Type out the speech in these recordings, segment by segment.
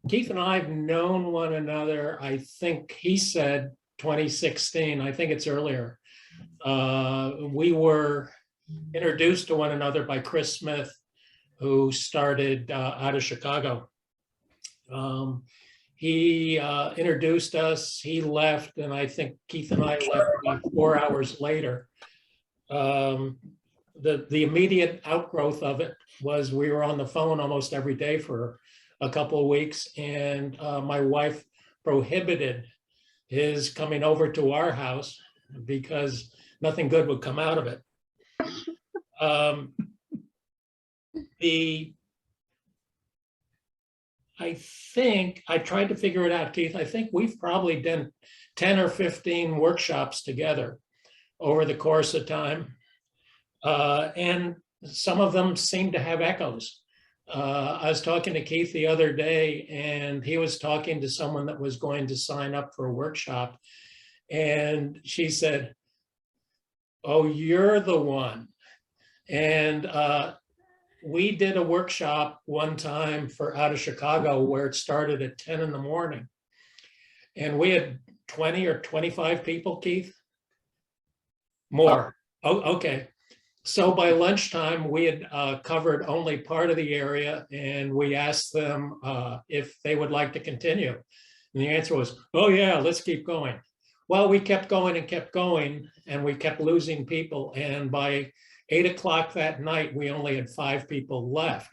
Keith and I have known one another, I think he said 2016, I think it's earlier. We were introduced to one another by Chris Smith, who started out of Chicago. He introduced us, he left, and I think Keith and I left about 4 hours later. The immediate outgrowth of it was we were on the phone almost every day for a couple of weeks, and my wife prohibited his coming over to our house because nothing good would come out of it. I think I tried to figure it out, Keith. I think we've probably done 10 or 15 workshops together over the course of time. And some of them seem to have echoes. I was talking to Keith the other day, and he was talking to someone that was going to sign up for a workshop. And she said, "Oh, you're the one." And we did a workshop one time for out of Chicago where it started at 10 in the morning. And we had 20 or 25 people, Keith? More. Oh, okay. So by lunchtime, we had covered only part of the area, and we asked them if they would like to continue. And the answer was, "Oh yeah, let's keep going." Well, we kept going, and we kept losing people. And by 8 o'clock that night, we only had 5 people left.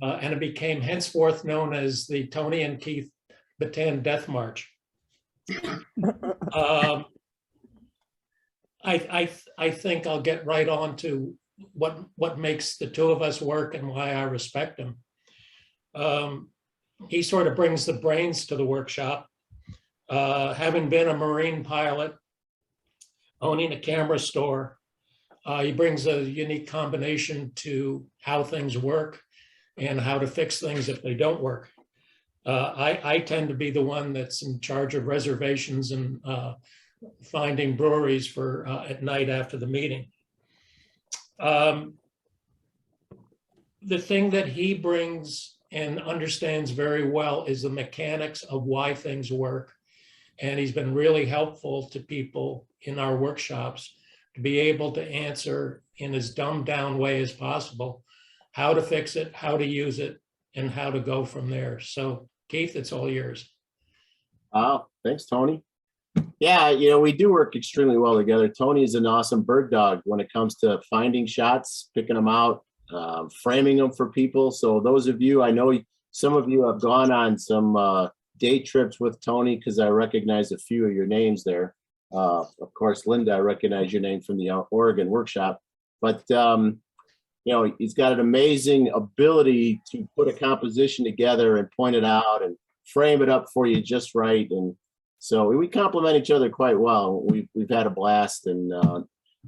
And it became henceforth known as the Tony and Keith Bataan Death March. I think I'll get right on to what makes the two of us work and why I respect him. He sort of brings the brains to the workshop. Having been a Marine pilot, owning a camera store, he brings a unique combination to how things work and how to fix things if they don't work. I tend to be the one that's in charge of reservations and finding breweries for at night after the meeting. The thing that he brings and understands very well is the mechanics of why things work. And he's been really helpful to people in our workshops to be able to answer in as dumbed down way as possible how to fix it, how to use it, and how to go from there. So Keith, it's all yours. Wow, thanks, Tony. Yeah, we do work extremely well together. Tony is an awesome bird dog when it comes to finding shots, picking them out, framing them for people. So those of you, I know some of you have gone on some day trips with Tony because I recognize a few of your names there. Of course, Linda, I recognize your name from the Oregon workshop. But, he's got an amazing ability to put a composition together and point it out and frame it up for you just right. And so we complement each other quite well. We've had a blast, and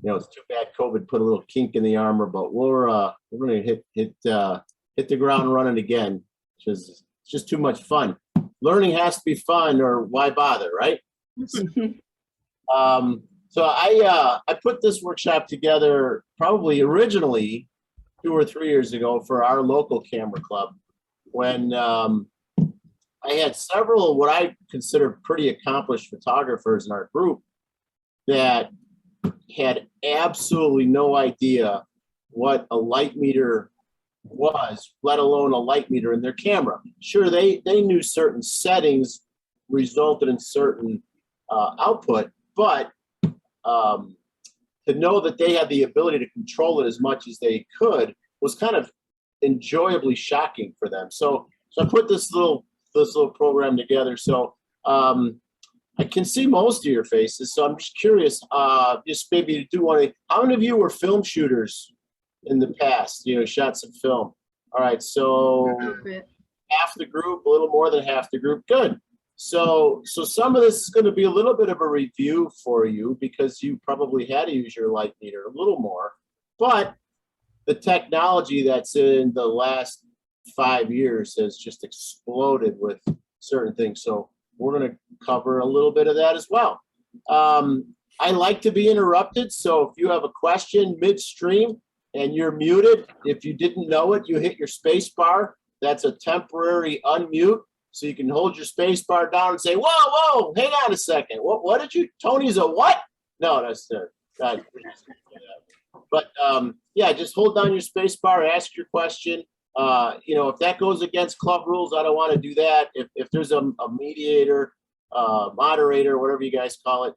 it's too bad COVID put a little kink in the armor, but we're going to hit the ground running again. It's just too much fun. Learning has to be fun, or why bother, right? So I put this workshop together probably originally 2 or 3 years ago for our local camera club, when I had several what I consider pretty accomplished photographers in our group that had absolutely no idea what a light meter was, let alone a light meter in their camera. Sure, they knew certain settings resulted in certain output, but to know that they had the ability to control it as much as they could was kind of enjoyably shocking for them. So I put this little program together. So I can see most of your faces. So I'm just curious, just maybe to do one. How many of you were film shooters in the past? Shot some film. All right, so half the group, a little more than half the group. Good. So some of this is going to be a little bit of a review for you because you probably had to use your light meter a little more, but the technology that's in the last 5 years has just exploded with certain things. So we're going to cover a little bit of that as well. I like to be interrupted. So if you have a question midstream and you're muted, if you didn't know it, you hit your space bar. That's a temporary unmute. So you can hold your space bar down and say, whoa, hang on a second. What did you, Tony's a what? No, that's God. But yeah, just hold down your space bar, ask your question. If that goes against club rules, I don't want to do that. If there's a mediator, moderator, whatever you guys call it,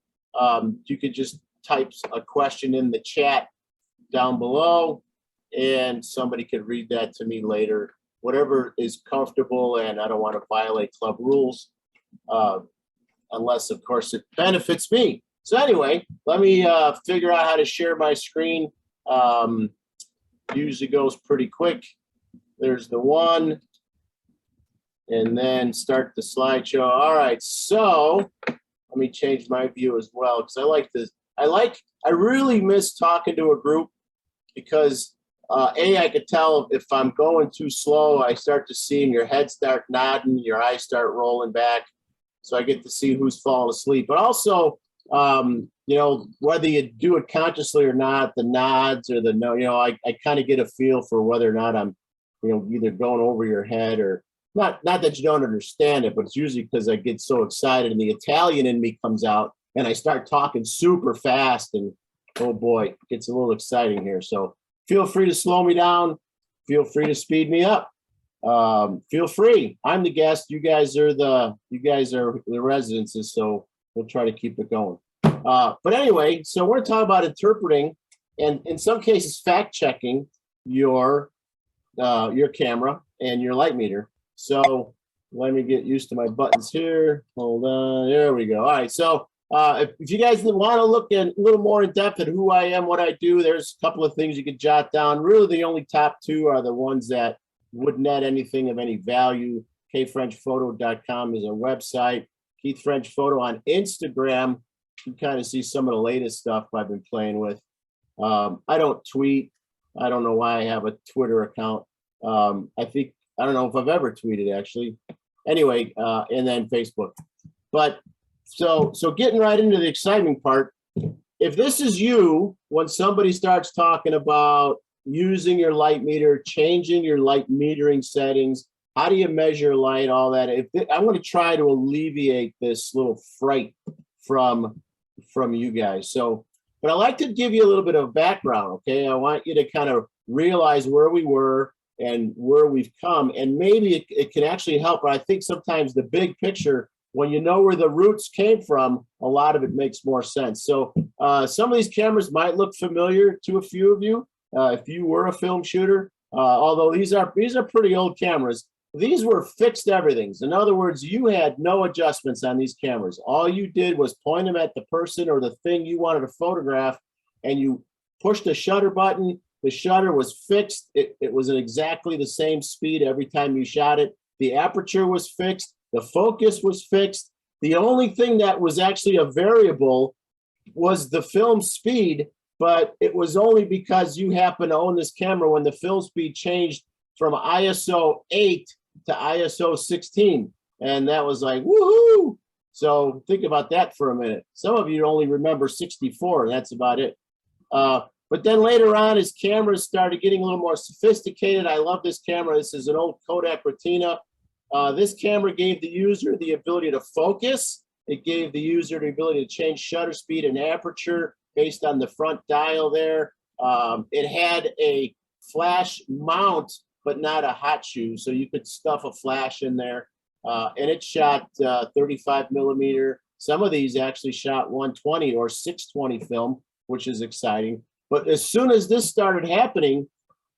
you could just type a question in the chat down below, and somebody could read that to me later. Whatever is comfortable, and I don't want to violate club rules, unless, of course, it benefits me. So anyway, let me figure out how to share my screen. Usually goes pretty quick. There's the one, and then start the slideshow. All right, so let me change my view as well, because I like this. I really miss talking to a group, because I could tell if I'm going too slow. I start to see your head start nodding, your eyes start rolling back, so I get to see who's falling asleep. But also, whether you do it consciously or not, the nods or the no, I kind of get a feel for whether or not I'm, either going over your head or not that you don't understand it, but it's usually because I get so excited and the Italian in me comes out and I start talking super fast, and oh boy, it gets a little exciting here. So feel free to slow me down. Feel free to speed me up. Feel free. I'm the guest. You guys are the residences. So we'll try to keep it going. But anyway, so we're talking about interpreting and in some cases fact checking your camera and your light meter. So let me get used to my buttons here. Hold on. There we go. All right. So if you guys want to look at a little more in depth at who I am, what I do, there's a couple of things you could jot down. Really, the only top two are the ones that wouldn't add anything of any value. kfrenchphoto.com is our website. Keith French Photo on Instagram. You kind of see some of the latest stuff I've been playing with. I don't tweet. I don't know why I have a Twitter account. I don't know if I've ever tweeted, actually. Anyway, and then Facebook. But so getting right into the exciting part, if this is you, when somebody starts talking about using your light meter, changing your light metering settings, how do you measure light, all that, I'm going to try to alleviate this little fright from you guys. So, but I'd like to give you a little bit of background, okay? I want you to kind of realize where we were and where we've come, and maybe it can actually help. But I think sometimes the big picture, when you know where the roots came from, a lot of it makes more sense. So some of these cameras might look familiar to a few of you if you were a film shooter, although these are pretty old cameras. These were fixed everythings. In other words, you had no adjustments on these cameras. All you did was point them at the person or the thing you wanted to photograph, and you pushed the shutter button. The shutter was fixed. It was at exactly the same speed every time you shot it. The aperture was fixed. The focus was fixed. The only thing that was actually a variable was the film speed, but it was only because you happen to own this camera when the film speed changed from ISO 8 to ISO 16. And that was like, woohoo! So think about that for a minute. Some of you only remember 64, and that's about it. But then later on, as cameras started getting a little more sophisticated, I love this camera. This is an old Kodak Retina. This camera gave the user the ability to focus. It gave the user the ability to change shutter speed and aperture based on the front dial there. It had a flash mount, but not a hot shoe, so you could stuff a flash in there. And it shot 35 millimeter. Some of these actually shot 120 or 620 film, which is exciting. But as soon as this started happening,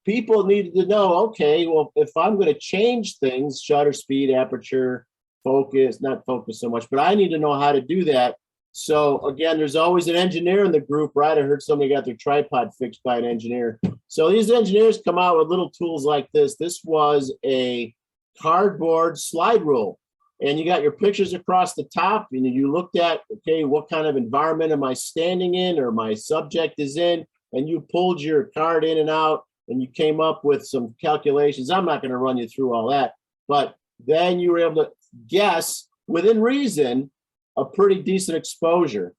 people needed to know, okay, well, if I'm going to change things, shutter speed, aperture, focus, not focus so much, but I need to know how to do that. So again, there's always an engineer in the group, right? I heard somebody got their tripod fixed by an engineer. So these engineers come out with little tools like this. This was a cardboard slide rule. And you got your pictures across the top, and you looked at, okay, what kind of environment am I standing in or my subject is in? And you pulled your card in and out, and you came up with some calculations. I'm not going to run you through all that, but then you were able to guess, within reason, a pretty decent exposure.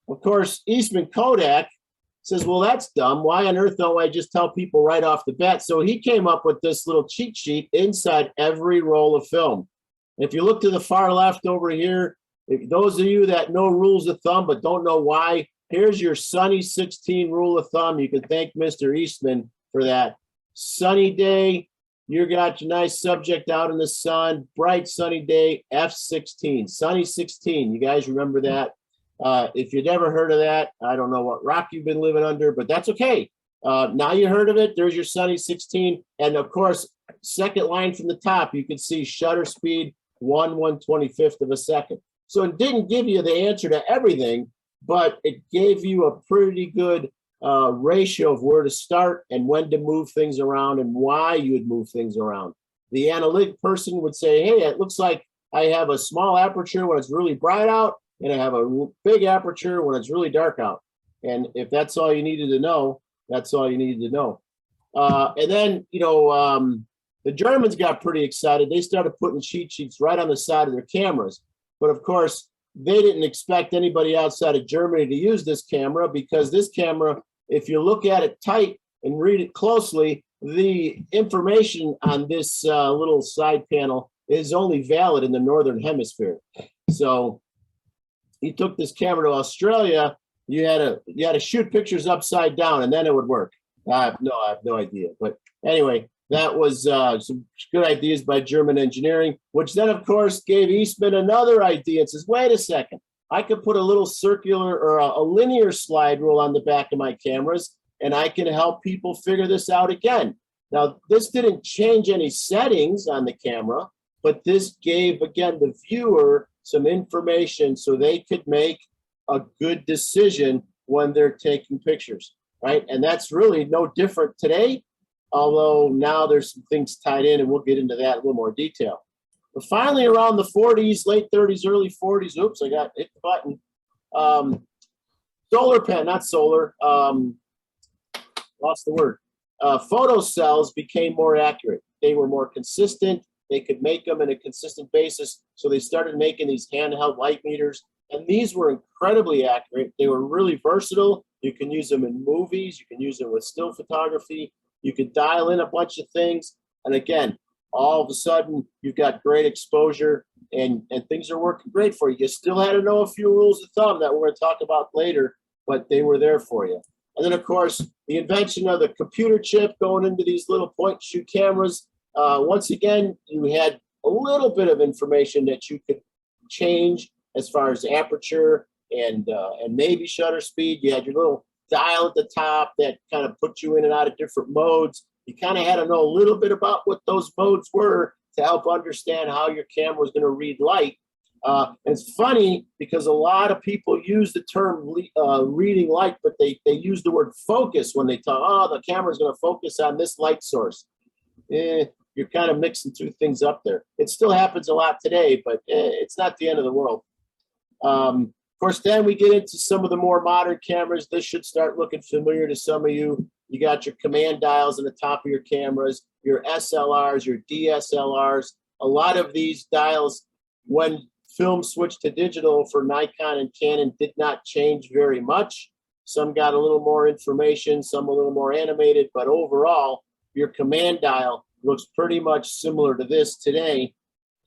Of course, Eastman Kodak says, well, that's dumb. Why on earth don't I just tell people right off the bat? So he came up with this little cheat sheet inside every roll of film. If you look to the far left over here, if those of you that know rules of thumb but don't know why, here's your sunny 16 rule of thumb. You can thank Mr. Eastman for that. Sunny day, you got your nice subject out in the sun, bright sunny day, F16, sunny 16. You guys remember that? If you'd never heard of that, I don't know what rock you've been living under, but that's okay. Now you heard of it, there's your sunny 16. And of course, second line from the top, you can see shutter speed, 1/125th of a second. So it didn't give you the answer to everything, but it gave you a pretty good ratio of where to start and when to move things around and why you would move things around. The analytic person would say, hey, it looks like I have a small aperture when it's really bright out, and I have a big aperture when it's really dark out. And if that's all you needed to know, that's all you needed to know. And then, the Germans got pretty excited. They started putting cheat sheets right on the side of their cameras. But of course, they didn't expect anybody outside of Germany to use this camera, because this camera, if you look at it tight and read it closely, the information on this little side panel is only valid in the Northern Hemisphere. So he took this camera to Australia. You had to shoot pictures upside down, and then it would work. I have no idea. But anyway, that was some good ideas by German engineering, which then, of course, gave Eastman another idea and says, wait a second, I could put a little circular or a linear slide rule on the back of my cameras, and I can help people figure this out again. Now, this didn't change any settings on the camera, but this gave, again, the viewer some information so they could make a good decision when they're taking pictures, right? And that's really no different today, although now there's some things tied in, and we'll get into that in a little more detail. But finally, around the 40s, late 30s, early 40s, oops, I got hit the button. Solar pen, not solar, lost the word. Photo cells became more accurate. They were more consistent. They could make them in a consistent basis. So they started making these handheld light meters, and these were incredibly accurate. They were really versatile. You can use them in movies. You can use them with still photography. You could dial in a bunch of things. And again, all of a sudden, you've got great exposure, and things are working great for you. You still had to know a few rules of thumb that we're going to talk about later, but they were there for you. And then, of course, the invention of the computer chip going into these little point-and-shoot cameras. Once again, you had a little bit of information that you could change as far as aperture and maybe shutter speed. You had your little dial at the top that kind of put you in and out of different modes. You kind of had to know a little bit about what those modes were to help understand how your camera was going to read light. And it's funny because a lot of people use the term reading light, but they use the word focus when they talk, oh, the camera's going to focus on this light source. You're kind of mixing two things up there. It still happens a lot today, but it's not the end of the world. Of course, then we get into some of the more modern cameras. This should start looking familiar to some of you. You got your command dials on the top of your cameras, your SLRs, your DSLRs. A lot of these dials, when film switched to digital for Nikon and Canon, did not change very much. Some got a little more information, some a little more animated, but overall, your command dial looks pretty much similar to this today.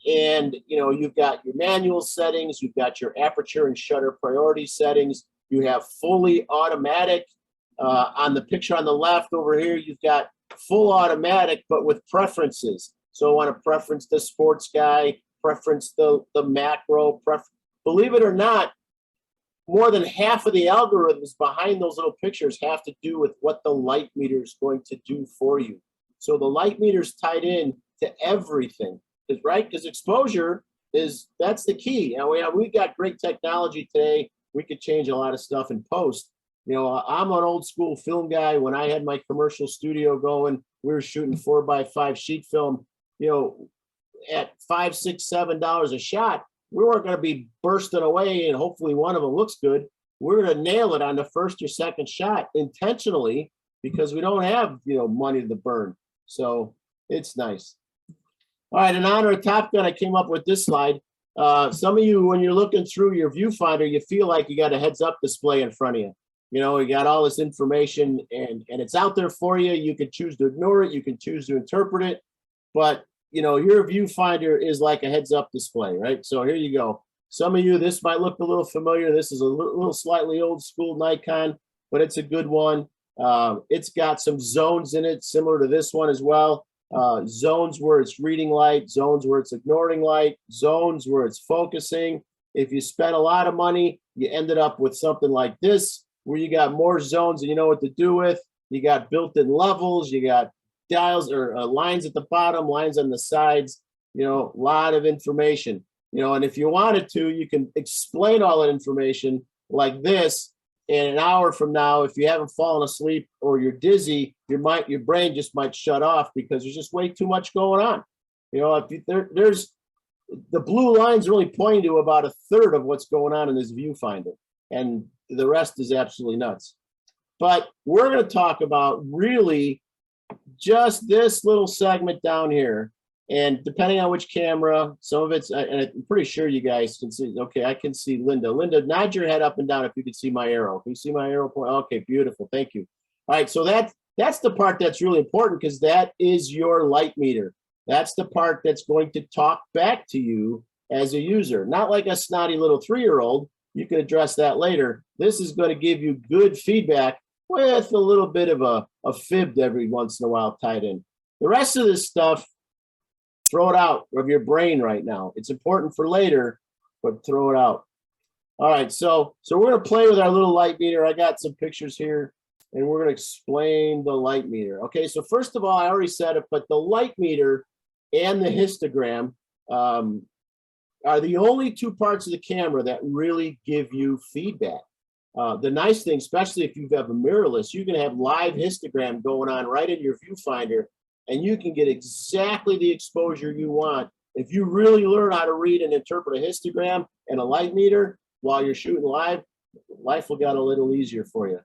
And you've got your manual settings, you've got your aperture and shutter priority settings, you have fully automatic. On the picture on the left over here, you've got full automatic, but with preferences. So I want to preference the sports guy, preference the macro. Believe it or not, more than half of the algorithms behind those little pictures have to do with what the light meter is going to do for you. So the light meter is tied in to everything, right? Because exposure that's the key. Now, we got great technology today. We could change a lot of stuff in post. I'm an old school film guy. When I had my commercial studio going, we were shooting 4x5 sheet film. At $5, $6, $7 a shot, we weren't going to be bursting away and hopefully one of them looks good. We're going to nail it on the first or second shot intentionally because we don't have money to burn. So it's nice. All right, in honor of Top Gun, I came up with this slide. Some of you, when you're looking through your viewfinder, you feel like you got a heads-up display in front of you. You got all this information and it's out there for you. You can choose to ignore it. You can choose to interpret it. But, you know, your viewfinder is like a heads-up display, right? So here you go. Some of you, this might look a little familiar. This is a little slightly old school Nikon, but it's a good one. It's got some zones in it, similar to this one as well. Zones where it's reading light, zones where it's ignoring light, zones where it's focusing. If you spent a lot of money, you ended up with something like this, where you got more zones and you know what to do with. You got built-in levels, you got dials or lines at the bottom, lines on the sides, you know, a lot of information, you know, and if you wanted to, you can explain all that information like this. And an hour from now, if you haven't fallen asleep or you're dizzy, your brain just might shut off because there's just way too much going on. You know, if there's the blue line's really pointing to about a third of what's going on in this viewfinder, and the rest is absolutely nuts. But we're going to talk about really just this little segment down here. And depending on which camera, some of it's, and I'm pretty sure you guys can see, okay, I can see Linda. Linda, nod your head up and down if you can see my arrow. Can you see my arrow point? Okay, beautiful, thank you. All right, so that's the part that's really important, because that is your light meter. That's the part that's going to talk back to you as a user. Not like a snotty little 3-year-old, you can address that later. This is going to give you good feedback with a little bit of a fib every once in a while tied in. The rest of this stuff, throw it out of your brain right now. It's important for later, but throw it out. All right, so we're gonna play with our little light meter. I got some pictures here, and we're gonna explain the light meter. Okay, so first of all, I already said it, but the light meter and the histogram are the only two parts of the camera that really give you feedback. The nice thing, especially if you have a mirrorless, you can have live histogram going on right in your viewfinder, and you can get exactly the exposure you want. If you really learn how to read and interpret a histogram and a light meter while you're shooting live, life will get a little easier for you.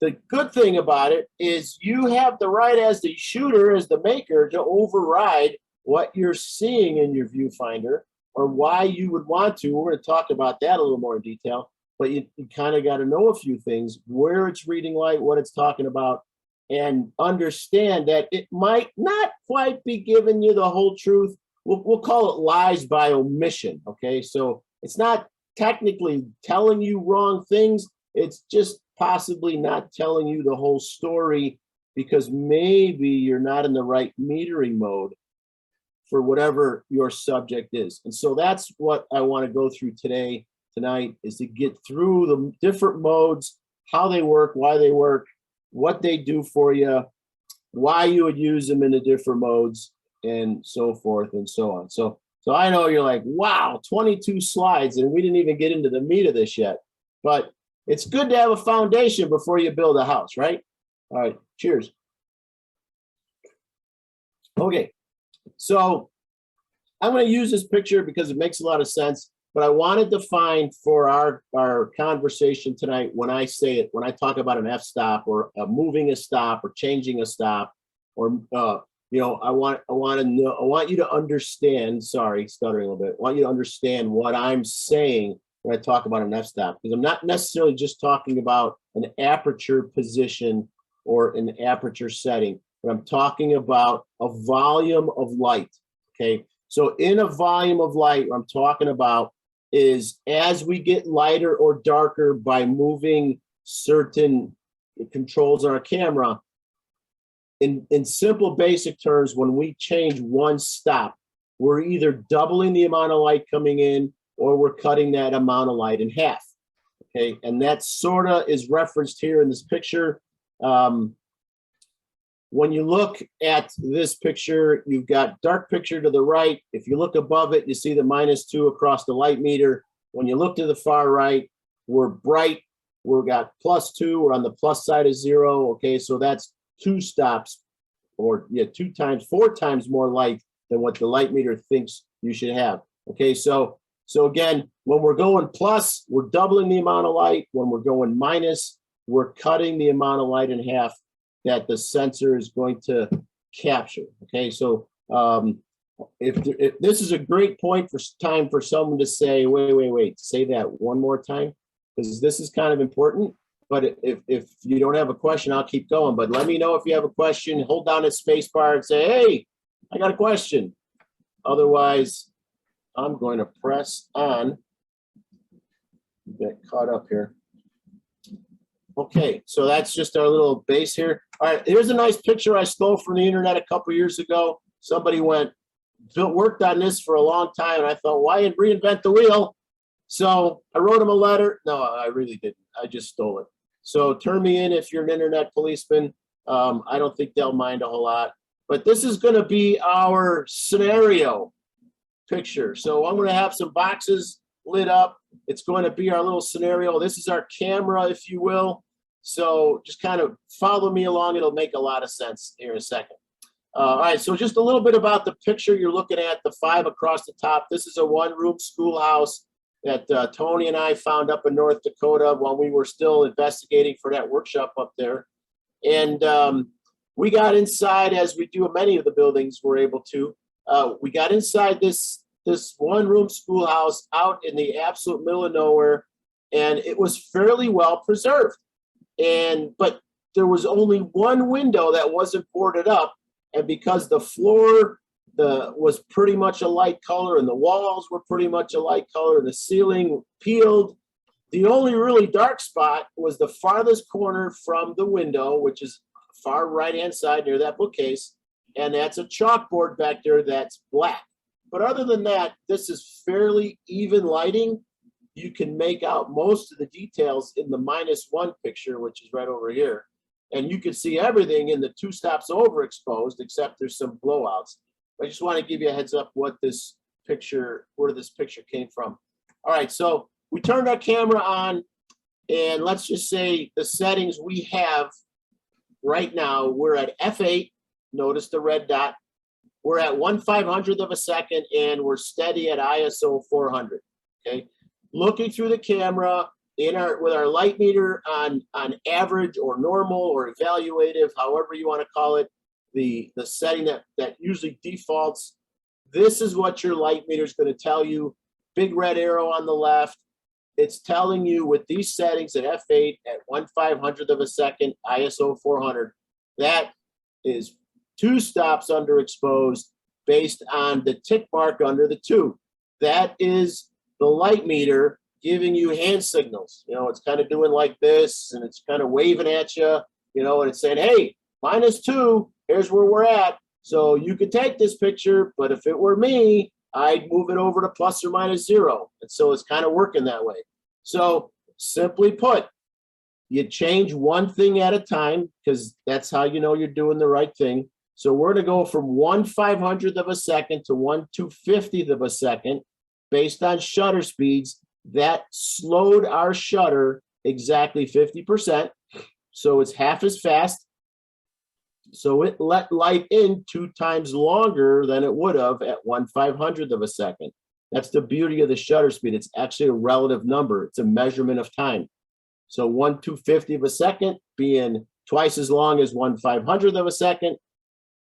The good thing about it is you have the right as the shooter, as the maker, to override what you're seeing in your viewfinder or why you would want to. We're going to talk about that a little more in detail, but you kind of got to know a few things, where it's reading light, what it's talking about, and understand that it might not quite be giving you the whole truth. We'll call it lies by omission, okay? So it's not technically telling you wrong things. It's just possibly not telling you the whole story because maybe you're not in the right metering mode for whatever your subject is. And so that's what I want to go through tonight, is to get through the different modes, how they work, why they work, what they do for you, why you would use them in the different modes, and so forth and so on. So I know you're like, wow, 22 slides, and we didn't even get into the meat of this yet. But it's good to have a foundation before you build a house, right? All right, cheers. Okay, so I'm going to use this picture because it makes a lot of sense. But I wanted to find for our conversation tonight, when I say it, when I talk about an f-stop or moving a stop or changing a stop, or you know, I want you to understand. Sorry, stuttering a little bit. I want you to understand what I'm saying when I talk about an f-stop, because I'm not necessarily just talking about an aperture position or an aperture setting, but I'm talking about a volume of light. Okay, so in a volume of light, what I'm talking about is as we get lighter or darker by moving certain controls on our camera, in simple basic terms, when we change one stop, we're either doubling the amount of light coming in or we're cutting that amount of light in half. Okay, and that sort of is referenced here in this picture. When you look at this picture, you've got dark picture to the right. If you look above it, you see the -2 across the light meter. When you look to the far right, we're bright. We've got +2. We're on the plus side of 0. Okay, so that's 2 stops, or yeah, 4 times more light than what the light meter thinks you should have. Okay, so again, when we're going plus, we're doubling the amount of light. When we're going minus, we're cutting the amount of light in half that the sensor is going to capture. Okay, so if this is a great point for time for someone to say, wait, say that one more time, because this is kind of important. But if you don't have a question, I'll keep going. But let me know if you have a question. Hold down the space bar and say, hey, I got a question. Otherwise, I'm going to press on. Get caught up here. Okay, so that's just our little base here. All right, here's a nice picture I stole from the internet a couple years ago. Somebody worked on this for a long time, and I thought, why reinvent the wheel? So I wrote him a letter. No, I really didn't. I just stole it. So turn me in if you're an internet policeman. I don't think they'll mind a whole lot. But this is going to be our scenario picture. So I'm going to have some boxes lit up. It's going to be our little scenario. This is our camera, if you will. So just kind of follow me along. It'll make a lot of sense here in a second. All right, so just a little bit about the picture you're looking at, the 5 across the top. This is a one-room schoolhouse that Tony and I found up in North Dakota while we were still investigating for that workshop up there. And we got inside, as we do in many of the buildings we're able to. We got inside this one-room schoolhouse out in the absolute middle of nowhere, and it was fairly well preserved. But there was only one window that wasn't boarded up, and because the floor was pretty much a light color, and the walls were pretty much a light color, and the ceiling peeled, the only really dark spot was the farthest corner from the window, which is far right-hand side near that bookcase, and that's a chalkboard back there that's black. But other than that, this is fairly even lighting. You can make out most of the details in the -1 picture, which is right over here. And you can see everything in the 2 stops overexposed, except there's some blowouts. I just want to give you a heads up where this picture came from. All right, so we turned our camera on, and let's just say the settings we have right now, we're at f8, notice the red dot. We're at 1/500th of a second, and we're steady at ISO 400, okay? Looking through the camera with our light meter on average or normal or evaluative, however you want to call it, the setting that usually defaults, this is what your light meter is going to tell you. Big red arrow on the left. It's telling you with these settings at f8 at 1/500th of a second, ISO 400, that is 2 stops underexposed based on the tick mark under the 2. That is the light meter giving you hand signals. You know, it's kind of doing like this, and it's kind of waving at you, you know, and it's saying, hey, -2, here's where we're at. So you could take this picture, but if it were me, I'd move it over to ±0. And so it's kind of working that way. So simply put, you change one thing at a time, because that's how you know you're doing the right thing. So we're going to go from 1/500th of a second to 1/250th of a second based on shutter speeds. That slowed our shutter exactly 50%. So it's half as fast. So it let light in 2 times longer than it would have at 1/500th of a second. That's the beauty of the shutter speed. It's actually a relative number. It's a measurement of time. So 1/250th of a second being twice as long as 1/500th of a second.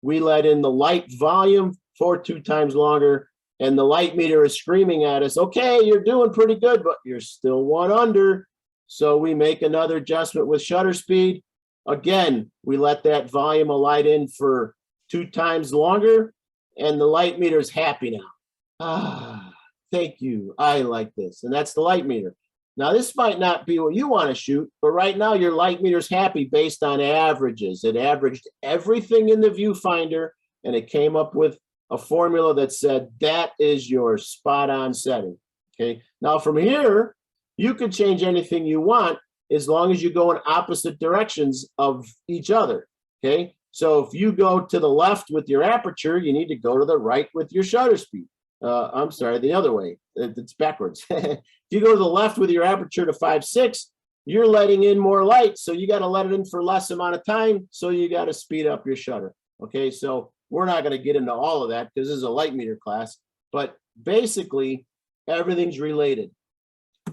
We let in the light volume for 2 times longer, and the light meter is screaming at us, okay, you're doing pretty good, but you're still 1 under. So we make another adjustment with shutter speed. Again, we let that volume of light in for 2 times longer, and the light meter is happy now. Ah, thank you. I like this. And that's the light meter. Now, this might not be what you want to shoot, but right now your light meter's happy based on averages. It averaged everything in the viewfinder, and it came up with a formula that said that is your spot on setting. Okay. Now from here, you can change anything you want as long as you go in opposite directions of each other. Okay. So if you go to the left with your aperture, you need to go to the right with your shutter speed. I'm sorry, the other way. It's backwards. If you go to the left with your aperture to 5.6, you're letting in more light. So you got to let it in for less amount of time. So you got to speed up your shutter. Okay. So we're not going to get into all of that because this is a light meter class, but basically everything's related.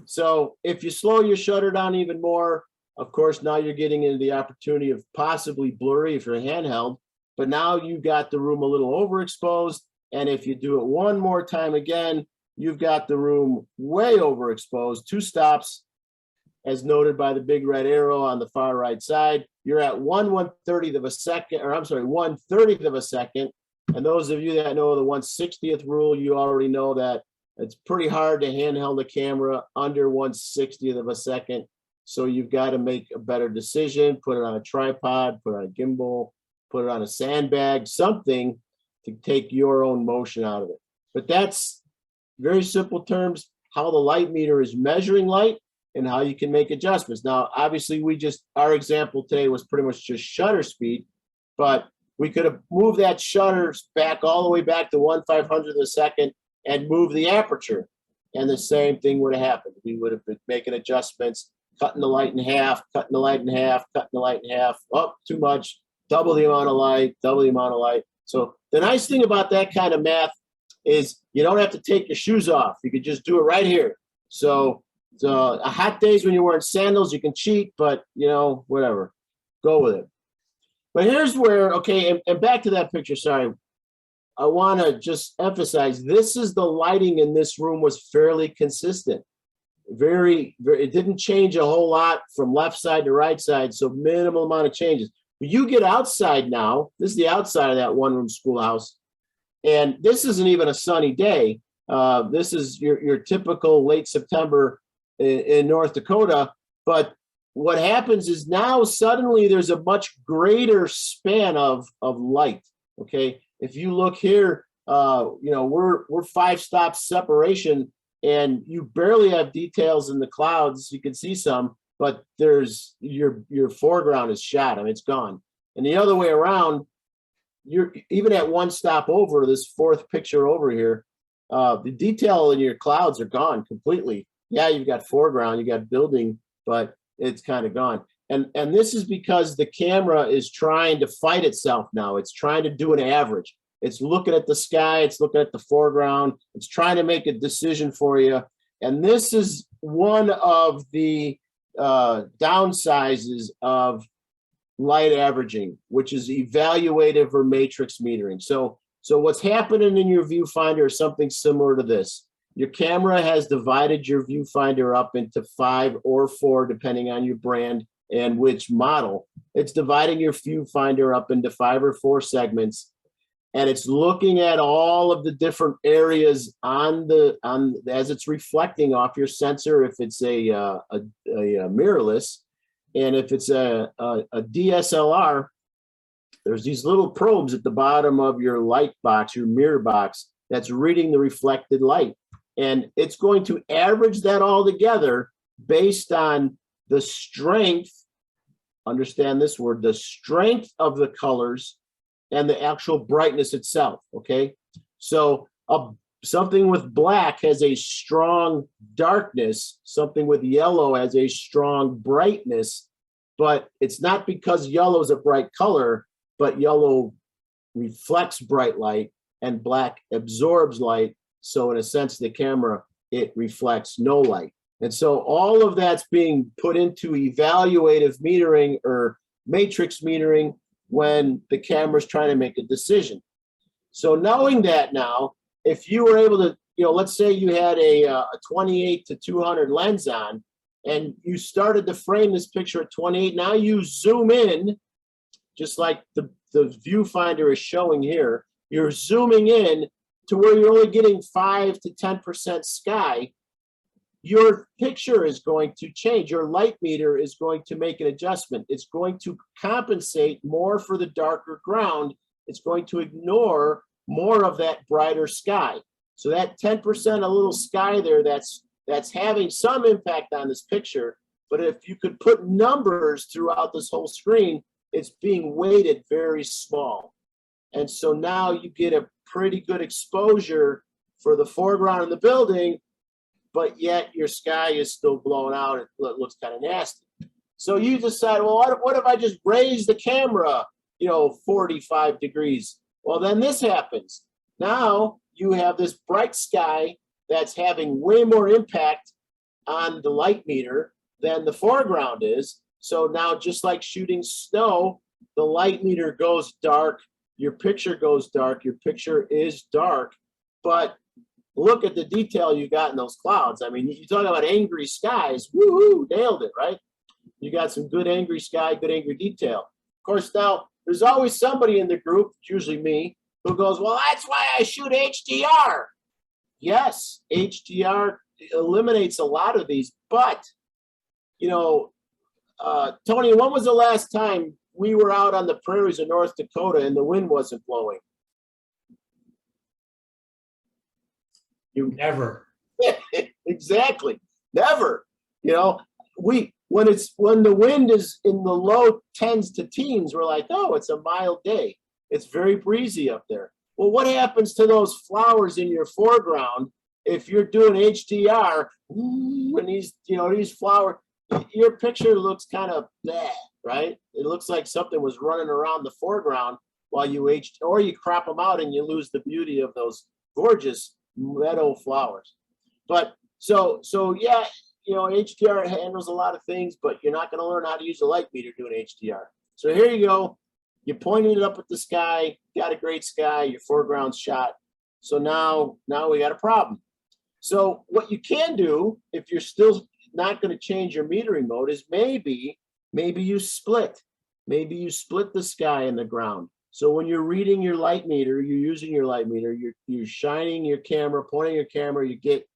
So if you slow your shutter down even more, of course, now you're getting into the opportunity of possibly blurry if you're handheld, but now you got the room a little overexposed. And if you do it one more time again, you've got the room way overexposed, 2 stops, as noted by the big red arrow on the far right side. You're at 1/130th of a second, or I'm sorry, 1/30th of a second. And those of you that know the 1/60th rule, you already know that it's pretty hard to handheld a camera under 1/60th of a second. So you've got to make a better decision, put it on a tripod, put it on a gimbal, put it on a sandbag, something to take your own motion out of it. But that's very simple terms, how the light meter is measuring light and how you can make adjustments. Now, obviously our example today was pretty much just shutter speed, but we could have moved that shutter back all the way back to 1/500th of a second and move the aperture. And the same thing would have happened. We would have been making adjustments, cutting the light in half, cutting the light in half, cutting the light in half. Oh, too much, double the amount of light, double the amount of light. So the nice thing about that kind of math is you don't have to take your shoes off. You could just do it right here. So hot days when you're wearing sandals, you can cheat, but whatever, go with it. But here's where, okay, and back to that picture, sorry. I want to just emphasize, this is the lighting in this room was fairly consistent. Very, it didn't change a whole lot from left side to right side, so minimal amount of changes. But you get outside now, this is the outside of that one-room schoolhouse, and this isn't even a sunny day. This is your typical late September in North Dakota, but what happens is now suddenly there's a much greater span of light, okay? If you look here, we're 5 stops separation, and you barely have details in the clouds. You can see some, but there's your foreground is shot. I mean, it's gone. And the other way around, you're even at 1 stop over, this 4th picture over here, the detail in your clouds are gone completely. Yeah, you've got foreground, you got building, but it's kind of gone. And this is because the camera is trying to fight itself now. It's trying to do an average. It's looking at the sky, it's looking at the foreground, it's trying to make a decision for you. And this is one of the downsizes of light averaging, which is evaluative or matrix metering. So what's happening in your viewfinder is something similar to this. Your camera has divided your viewfinder up into 5 or 4, depending on your brand and which model. It's dividing your viewfinder up into 5 or 4 segments, and it's looking at all of the different areas as it's reflecting off your sensor, if it's a mirrorless, and if it's a DSLR, there's these little probes at the bottom of your light box, your mirror box, that's reading the reflected light. And it's going to average that all together based on the strength, understand this word, the strength of the colors and the actual brightness itself, okay? So something with black has a strong darkness, something with yellow has a strong brightness, but it's not because yellow is a bright color, but yellow reflects bright light and black absorbs light. So in a sense, the camera, it reflects no light. And so all of that's being put into evaluative metering or matrix metering when the camera's trying to make a decision. So knowing that now, if you were able to, let's say you had a 28-200 lens on, and you started to frame this picture at 28, now you zoom in, just like the viewfinder is showing here, you're zooming in to where you're only getting 5 to 10% sky, your picture is going to change. Your light meter is going to make an adjustment. It's going to compensate more for the darker ground. It's going to ignore more of that brighter sky. So that 10% a little sky there, that's having some impact on this picture. But if you could put numbers throughout this whole screen, it's being weighted very small. And so now you get a pretty good exposure for the foreground of the building, but yet your sky is still blown out. It looks kind of nasty. So you decide, well, what if I just raise the camera, 45 degrees? Well, then this happens. Now you have this bright sky that's having way more impact on the light meter than the foreground is. So now, just like shooting snow, the light meter goes dark, your picture goes dark, your picture is dark, but look at the detail you got in those clouds. I mean, you talk about angry skies, woohoo, nailed it, right? You got some good angry sky, good angry detail. Of course, now there's always somebody in the group, it's usually me, who goes, well, that's why I shoot HDR. Yes, HDR eliminates a lot of these, but, you know, Tony, when was the last time we were out on the prairies of North Dakota and the wind wasn't blowing? Never. Exactly. Never. You know, when the wind is in the low tens to teens, we're like, oh, it's a mild day. It's very breezy up there. Well, what happens to those flowers in your foreground if you're doing HDR and these flowers, your picture looks kind of bad, right? It looks like something was running around the foreground while you or you crop them out and you lose the beauty of those gorgeous meadow flowers. But so yeah, you know, HDR handles a lot of things, but you're not going to learn how to use a light meter doing HDR. So here you go. You pointed it up at the sky, got a great sky, your foreground's shot. So now we got a problem. So what you can do, if you're still not going to change your metering mode, is maybe you split. Maybe you split the sky and the ground. So when you're reading your light meter, you're using your light meter, you're shining your camera, pointing your camera, you get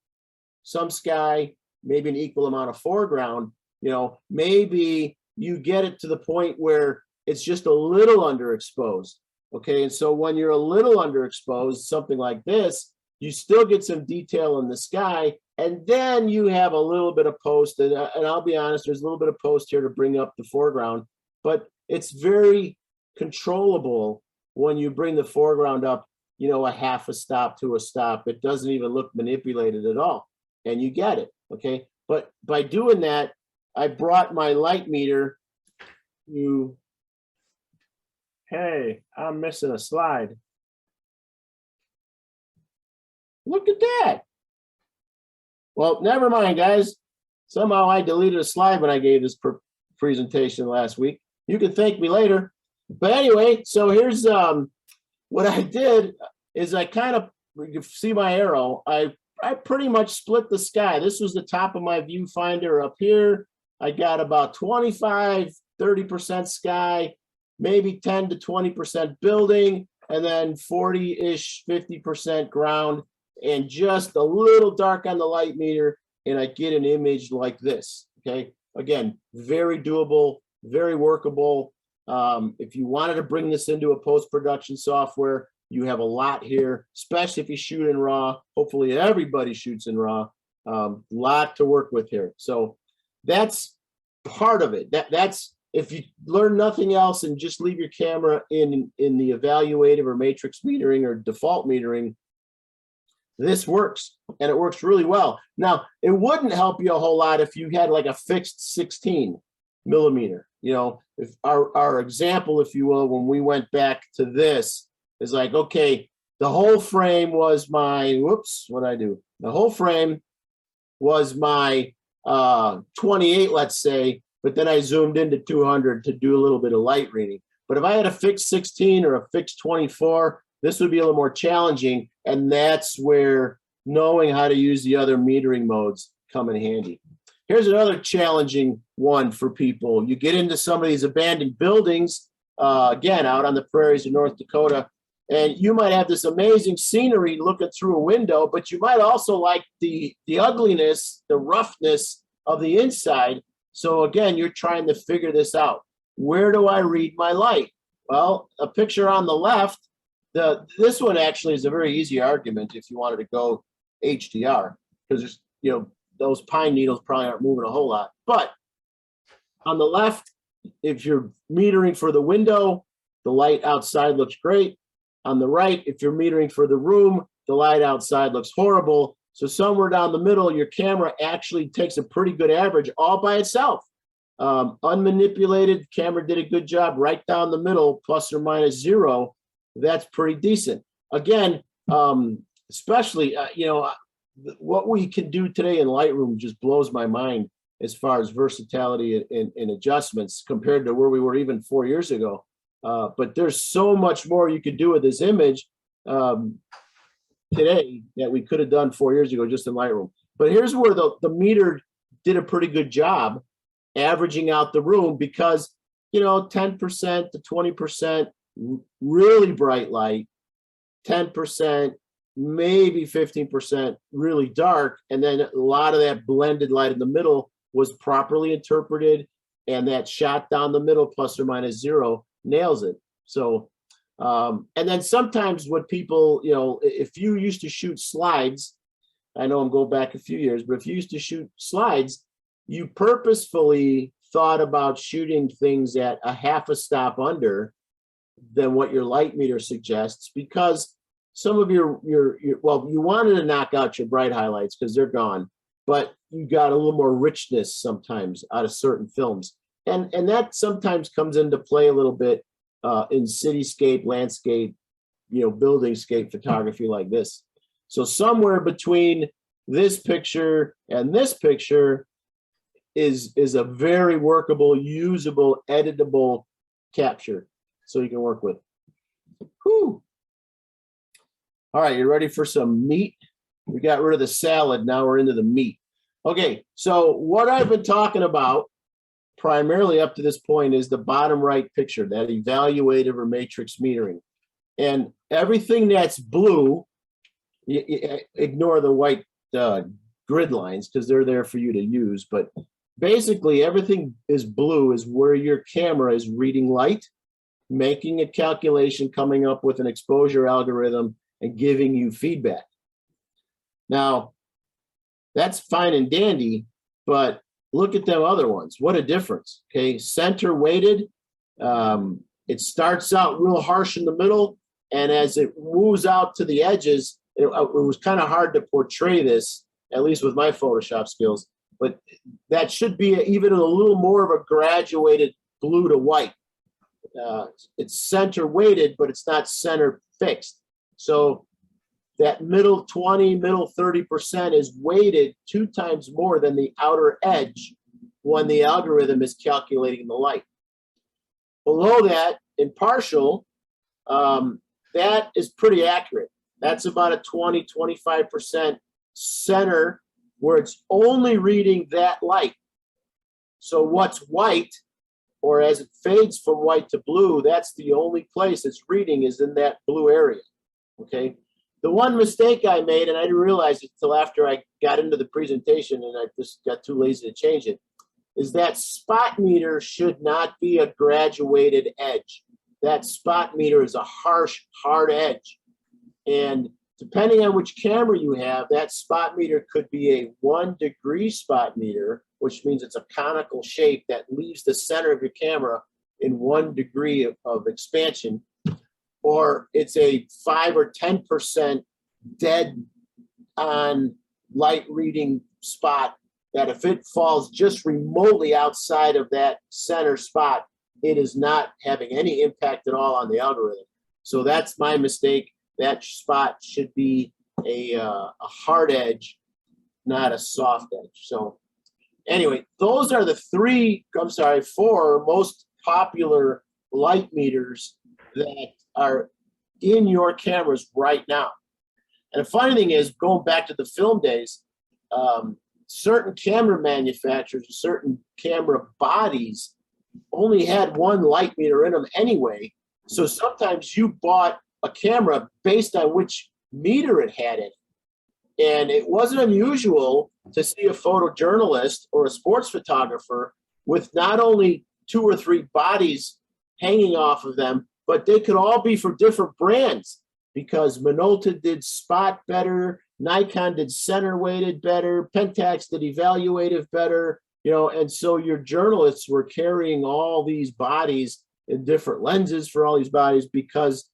some sky, maybe an equal amount of foreground. You know, maybe you get it to the point where it's just a little underexposed. Okay, and so when you're a little underexposed, something like this, you still get some detail in the sky, and then you have a little bit of post, and I'll be honest, there's a little bit of post here to bring up the foreground, but it's very controllable when you bring the foreground up, you know, a half a stop to a stop. It doesn't even look manipulated at all, and you get it, okay? But by doing that, I brought my light meter to, hey, I'm missing a slide. Look at that. Well, never mind, guys. Somehow I deleted a slide when I gave this presentation last week. You can thank me later. But anyway, so here's what I did is I kind of, you see my arrow, I pretty much split the sky. This was the top of my viewfinder up here. I got about 25, 30% sky, maybe 10 to 20% building, and then 40-ish, 50% ground, and just a little dark on the light meter, and I get an image like this, okay? Again, very doable, very workable. If you wanted to bring this into a post-production software, you have a lot here, especially if you shoot in RAW. Hopefully everybody shoots in RAW. Lot to work with here. So that's part of it. That's if you learn nothing else and just leave your camera in the evaluative or matrix metering or default metering, this works, and it works really well. Now, it wouldn't help you a whole lot if you had like a fixed 16 millimeter. You know, if our example, if you will, when we went back to this, is like, okay, the whole frame was my, whoops, what'd I do? The whole frame was my 28, let's say, but then I zoomed into 200 to do a little bit of light reading. But if I had a fixed 16 or a fixed 24, this would be a little more challenging, and that's where knowing how to use the other metering modes come in handy. Here's another challenging one for people. You get into some of these abandoned buildings, again, out on the prairies of North Dakota, and you might have this amazing scenery looking through a window, but you might also like the ugliness, the roughness of the inside. So again, you're trying to figure this out. Where do I read my light? Well, a picture on the left, this one actually is a very easy argument if you wanted to go HDR, because there's, you know, those pine needles probably aren't moving a whole lot. But on the left, if you're metering for the window, the light outside looks great. On the right, if you're metering for the room, the light outside looks horrible. So somewhere down the middle, your camera actually takes a pretty good average all by itself. Unmanipulated, camera did a good job right down the middle, plus or minus 0. That's pretty decent. Again, especially, you know, what we can do today in Lightroom just blows my mind as far as versatility and adjustments compared to where we were even 4 years ago. But there's so much more you could do with this image today that we could have done 4 years ago just in Lightroom. But here's where the meter did a pretty good job averaging out the room, because, you know, 10% to 20% really bright light, 10%, maybe 15% really dark. And then a lot of that blended light in the middle was properly interpreted. And that shot down the middle, plus or minus 0, nails it. So, and then sometimes what people, if you used to shoot slides, I know I'm going back a few years, but if you used to shoot slides, you purposefully thought about shooting things at a half a stop under than what your light meter suggests, because some of your well, you wanted to knock out your bright highlights because they're gone, but you got a little more richness sometimes out of certain films. And that sometimes comes into play a little bit in cityscape, landscape, buildingscape photography like this. So somewhere between this picture and this picture is a very workable, usable, editable capture, so you can work with. Whew. All right, you ready for some meat? We got rid of the salad, now we're into the meat. Okay, so what I've been talking about primarily up to this point is the bottom right picture, that evaluative or matrix metering. And everything that's blue, you ignore the white grid lines because they're there for you to use, but basically everything is blue is where your camera is reading light, making a calculation, coming up with an exposure algorithm, and giving you feedback. Now, that's fine and dandy, but look at them other ones. What a difference, okay? Center weighted, it starts out real harsh in the middle, and as it moves out to the edges, it was kind of hard to portray this, at least with my Photoshop skills, but that should be even a little more of a graduated blue to white. It's center weighted, but it's not center fixed. So that middle 20, middle 30% is weighted 2 times more than the outer edge when the algorithm is calculating the light. Below that, in partial, that is pretty accurate. That's about a 20, 25% center where it's only reading that light. So what's white, or as it fades from white to blue, that's the only place it's reading is in that blue area, okay? The one mistake I made, and I didn't realize it until after I got into the presentation and I just got too lazy to change it, is that spot meter should not be a graduated edge. That spot meter is a harsh, hard edge. And depending on which camera you have, that spot meter could be a 1 degree spot meter, which means it's a conical shape that leaves the center of your camera in 1 degree of expansion, or it's a 5 or 10% dead on light reading spot that if it falls just remotely outside of that center spot, it is not having any impact at all on the algorithm. So that's my mistake. That spot should be a hard edge, not a soft edge. So anyway, those are the 4 most popular light meters that are in your cameras right now. And the funny thing is, going back to the film days, certain camera manufacturers, certain camera bodies only had 1 light meter in them anyway. So sometimes you bought a camera based on which meter it had in. And it wasn't unusual to see a photojournalist or a sports photographer with not only 2 or 3 bodies hanging off of them, but they could all be for different brands, because Minolta did spot better, Nikon did center weighted better, Pentax did evaluative better, and so your journalists were carrying all these bodies in different lenses for all these bodies, because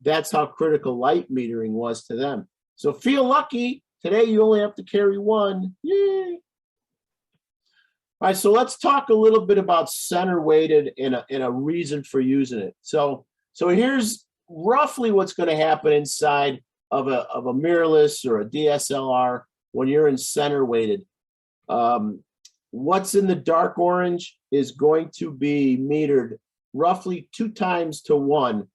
that's how critical light metering was to them. So feel lucky. Today you only have to carry 1. Yay. All right, so let's talk a little bit about center weighted and a reason for using it. So here's roughly what's going to happen inside of a mirrorless or a DSLR when you're in center weighted. What's in the dark orange is going to be metered roughly 2 times to 1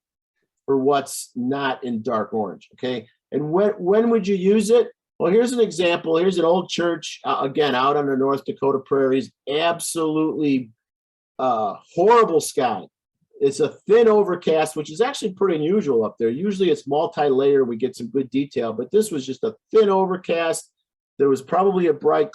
for what's not in dark orange, okay? And when would you use it? Well, here's an example. Here's an old church, again, out on the North Dakota prairies, absolutely horrible sky. It's a thin overcast, which is actually pretty unusual up there. Usually it's multi-layer, we get some good detail, but this was just a thin overcast. There was probably a bright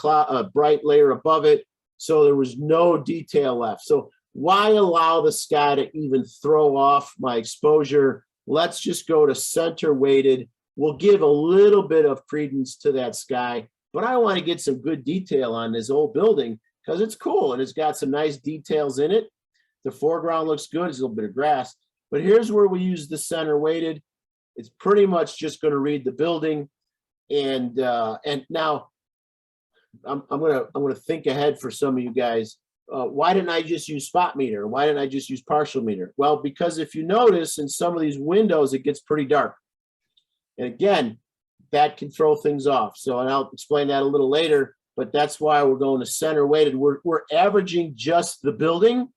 layer above it, so there was no detail left. So why allow the sky to even throw off my exposure? Let's just go to center weighted. We'll give a little bit of credence to that sky, but I want to get some good detail on this old building because it's cool and it's got some nice details in it. The foreground looks good. There's a little bit of grass, but here's where we use the center weighted. It's pretty much just going to read the building. And now I'm gonna think ahead for some of you guys. Why didn't I just use spot meter? Why didn't I just use partial meter? Well, because if you notice in some of these windows, it gets pretty dark. And again, that can throw things off. So, and I'll explain that a little later, but that's why we're going to center weighted. We're averaging just the building,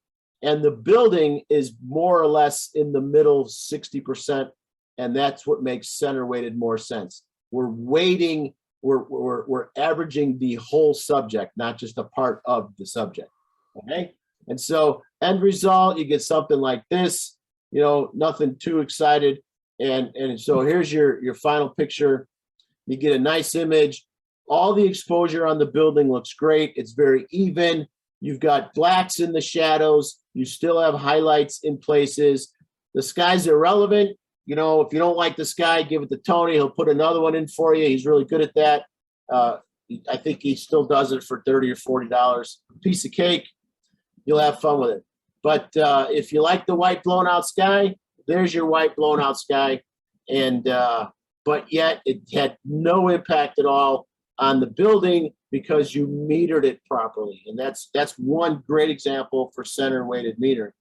and the building is more or less in the middle 60%. And that's what makes center weighted more sense. We're weighting, we're averaging the whole subject, not just a part of the subject. Okay. And so end result, you get something like this, you know, nothing too excited. And so here's your final picture. You get a nice image. All the exposure on the building looks great. It's very even. You've got blacks in the shadows. You still have highlights in places. The sky's irrelevant. You know, if you don't like the sky, give it to Tony. He'll put another one in for you. He's really good at that. I think he still does it for $30 or $40. Piece of cake. You'll have fun with it. But if you like the white blown out sky, there's your white blown out sky. And but yet it had no impact at all on the building because you metered it properly. And that's one great example for center weighted metering.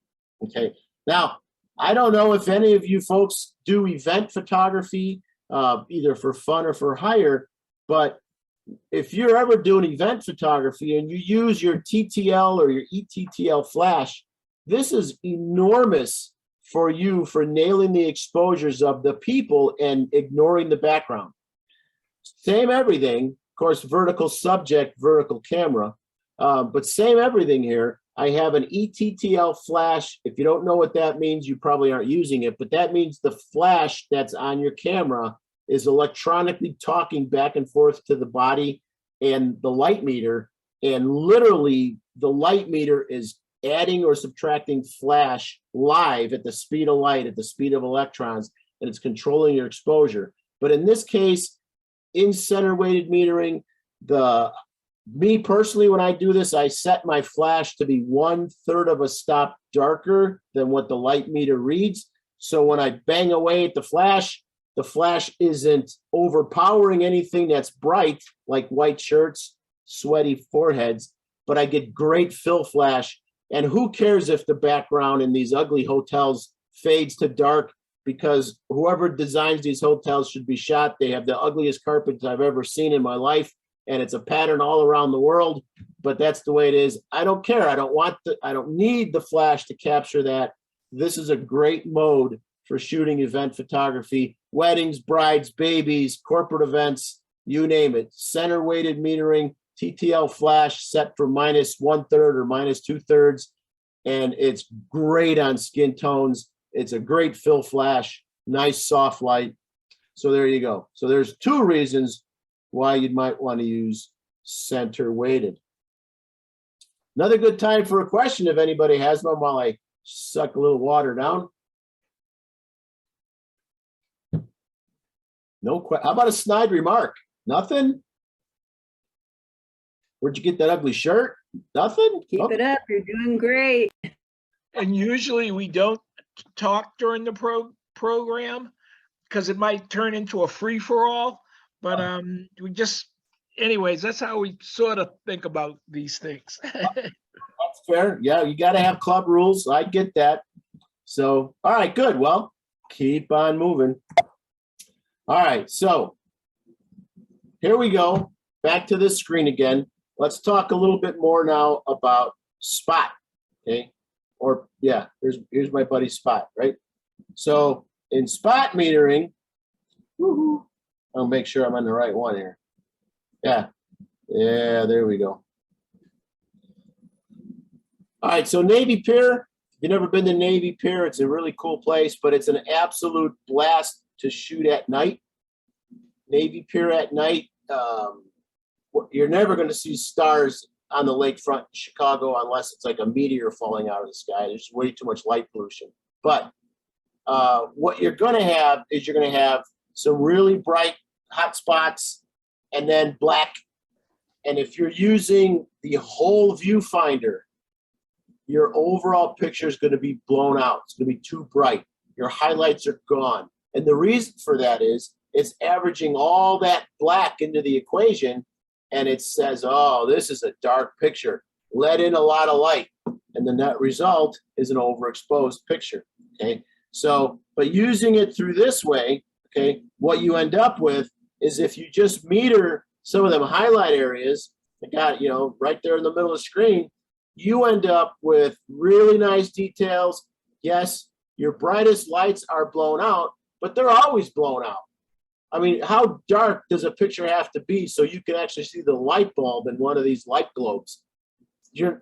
Okay. Now, I don't know if any of you folks do event photography, either for fun or for hire, but if you're ever doing event photography and you use your TTL or your Ettl Flash, this is enormous for you for nailing the exposures of the people and ignoring the background. Same everything, of course, vertical subject, vertical camera, but same everything here. I have an Ettl Flash. If you don't know what that means, you probably aren't using it, but that means the flash that's on your camera is electronically talking back and forth to the body and the light meter. And literally the light meter is adding or subtracting flash live at the speed of light, at the speed of electrons, and it's controlling your exposure. But in this case, in center weighted metering, me personally, when I do this, I set my flash to be 1/3 of a stop darker than what the light meter reads. So when I bang away at the flash isn't overpowering anything that's bright, like white shirts, sweaty foreheads, but I get great fill flash. And who cares if the background in these ugly hotels fades to dark, because whoever designs these hotels should be shot. They have the ugliest carpets I've ever seen in my life. And it's a pattern all around the world, but that's the way it is. I don't care. I don't need the flash to capture that. This is a great mode for shooting event photography, weddings, brides, babies, corporate events, you name it. Center weighted metering, TTL Flash set for -1/3 or -2/3. And it's great on skin tones. It's a great fill flash, nice soft light. So there you go. So there's two reasons why you might want to use center weighted. Another good time for a question if anybody has one while I suck a little water down. No question. How about a snide remark? Nothing? Where'd you get that ugly shirt? Nothing? Keep it up. You're doing great. And usually we don't talk during the program because it might turn into a free-for-all. But we just, anyways, that's how we sort of think about these things. That's fair. Yeah, you got to have club rules. I get that. So, all right, good. Well, keep on moving. All right, so here we go. Back to this screen again. Let's talk a little bit more now about spot. Okay, or yeah, here's my buddy Spot, right? So in spot metering, woohoo. I'll make sure I'm on the right one here. Yeah, there we go. All right, so Navy Pier, you've never been to Navy Pier, it's a really cool place, but it's an absolute blast to shoot at night. Navy Pier at night, you're never going to see stars on the lakefront in Chicago unless it's like a meteor falling out of the sky. There's way too much light pollution. But what you're going to have is you're going to have some really bright hot spots and then black. And if you're using the whole viewfinder, your overall picture is going to be blown out. It's going to be too bright. Your highlights are gone. And the reason for that is it's averaging all that black into the equation, and it says, oh, this is a dark picture. Let in a lot of light. And the net result is an overexposed picture. Okay. So, but using it through this way, okay, what you end up with is if you just meter some of them highlight areas, I got, you know, right there in the middle of the screen, you end up with really nice details. Yes, your brightest lights are blown out, but they're always blown out. I mean, how dark does a picture have to be so you can actually see the light bulb in one of these light globes?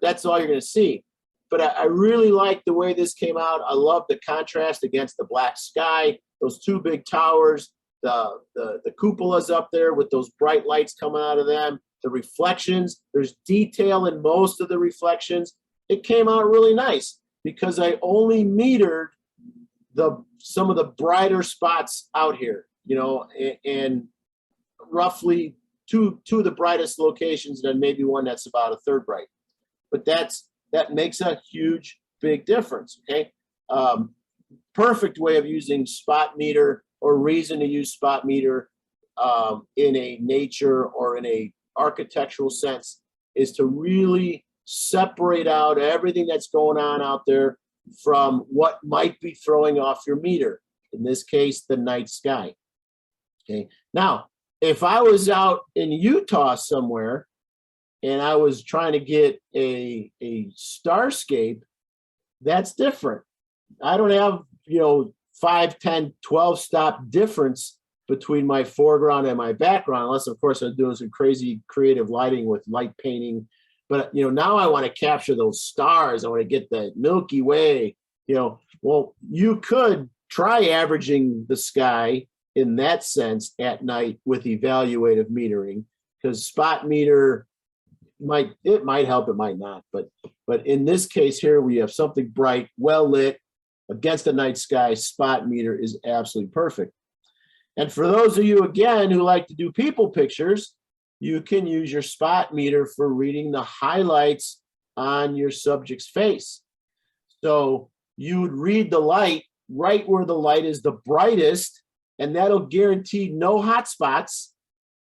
That's all you're going to see. But I really like the way this came out. I love the contrast against the black sky, those two big towers, the cupolas up there with those bright lights coming out of them, the reflections. There's detail in most of the reflections. It came out really nice because I only metered some of the brighter spots out here, you know, and roughly two of the brightest locations, and then maybe one that's about a third bright. But that makes a huge, big difference, okay? Perfect way of using spot meter or reason to use spot meter in a nature or in a architectural sense is to really separate out everything that's going on out there from what might be throwing off your meter. In this case, the night sky, okay? Now, if I was out in Utah somewhere and I was trying to get a starscape, that's different. I don't have, you know, 5, 10, 12 stop difference between my foreground and my background, unless of course I'm doing some crazy creative lighting with light painting. But, you know, now I want to capture those stars. I want to get the Milky Way, you know. Well, you could try averaging the sky in that sense at night with evaluative metering, because spot meter might help, it might not. But in this case here, we have something bright, well lit against the night sky. Spot meter is absolutely perfect. And for those of you, again, who like to do people pictures, you can use your spot meter for reading the highlights on your subject's face. So you would read the light right where the light is the brightest, and that'll guarantee no hot spots,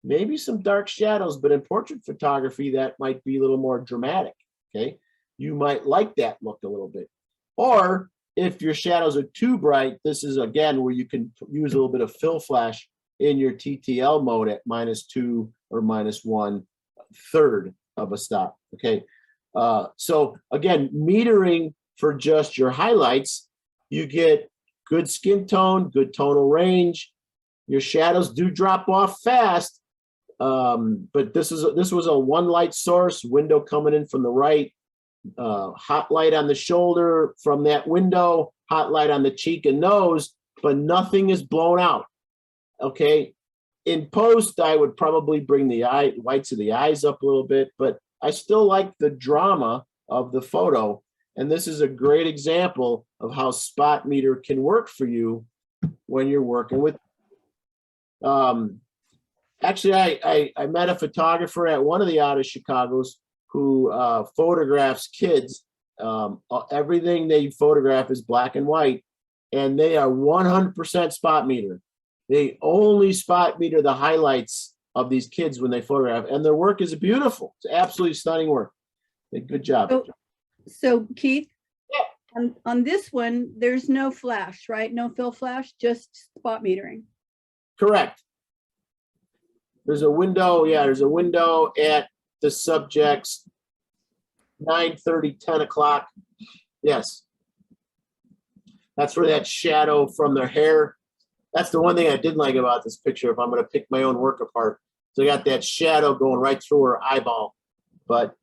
maybe some dark shadows, but in portrait photography, that might be a little more dramatic, okay? You might like that look a little bit. Or if your shadows are too bright, this is, again, where you can use a little bit of fill flash in your TTL mode at -2 or -1/3 of a stop, okay? So again, metering for just your highlights, you get good skin tone, good tonal range. Your shadows do drop off fast, but this was a one light source, window coming in from the right, hot light on the shoulder from that window, hot light on the cheek and nose, but nothing is blown out, okay? In post, I would probably bring the whites of the eyes up a little bit, but I still like the drama of the photo. And this is a great example of how spot meter can work for you when you're working with. Actually, I met a photographer at one of the out of Chicago's who photographs kids. Everything they photograph is black and white, and they are 100% spot meter. They only spot meter the highlights of these kids when they photograph, and their work is beautiful. It's absolutely stunning work. Good job. So Keith, Yeah. on this one, there's no flash, right? No fill flash, just spot metering. Correct. There's a window, yeah, there's a window at the subject's 9:30, 10 o'clock. Yes. That's where that shadow from their hair. That's the one thing I didn't like about this picture, if I'm going to pick my own work apart. So I got that shadow going right through her eyeball, but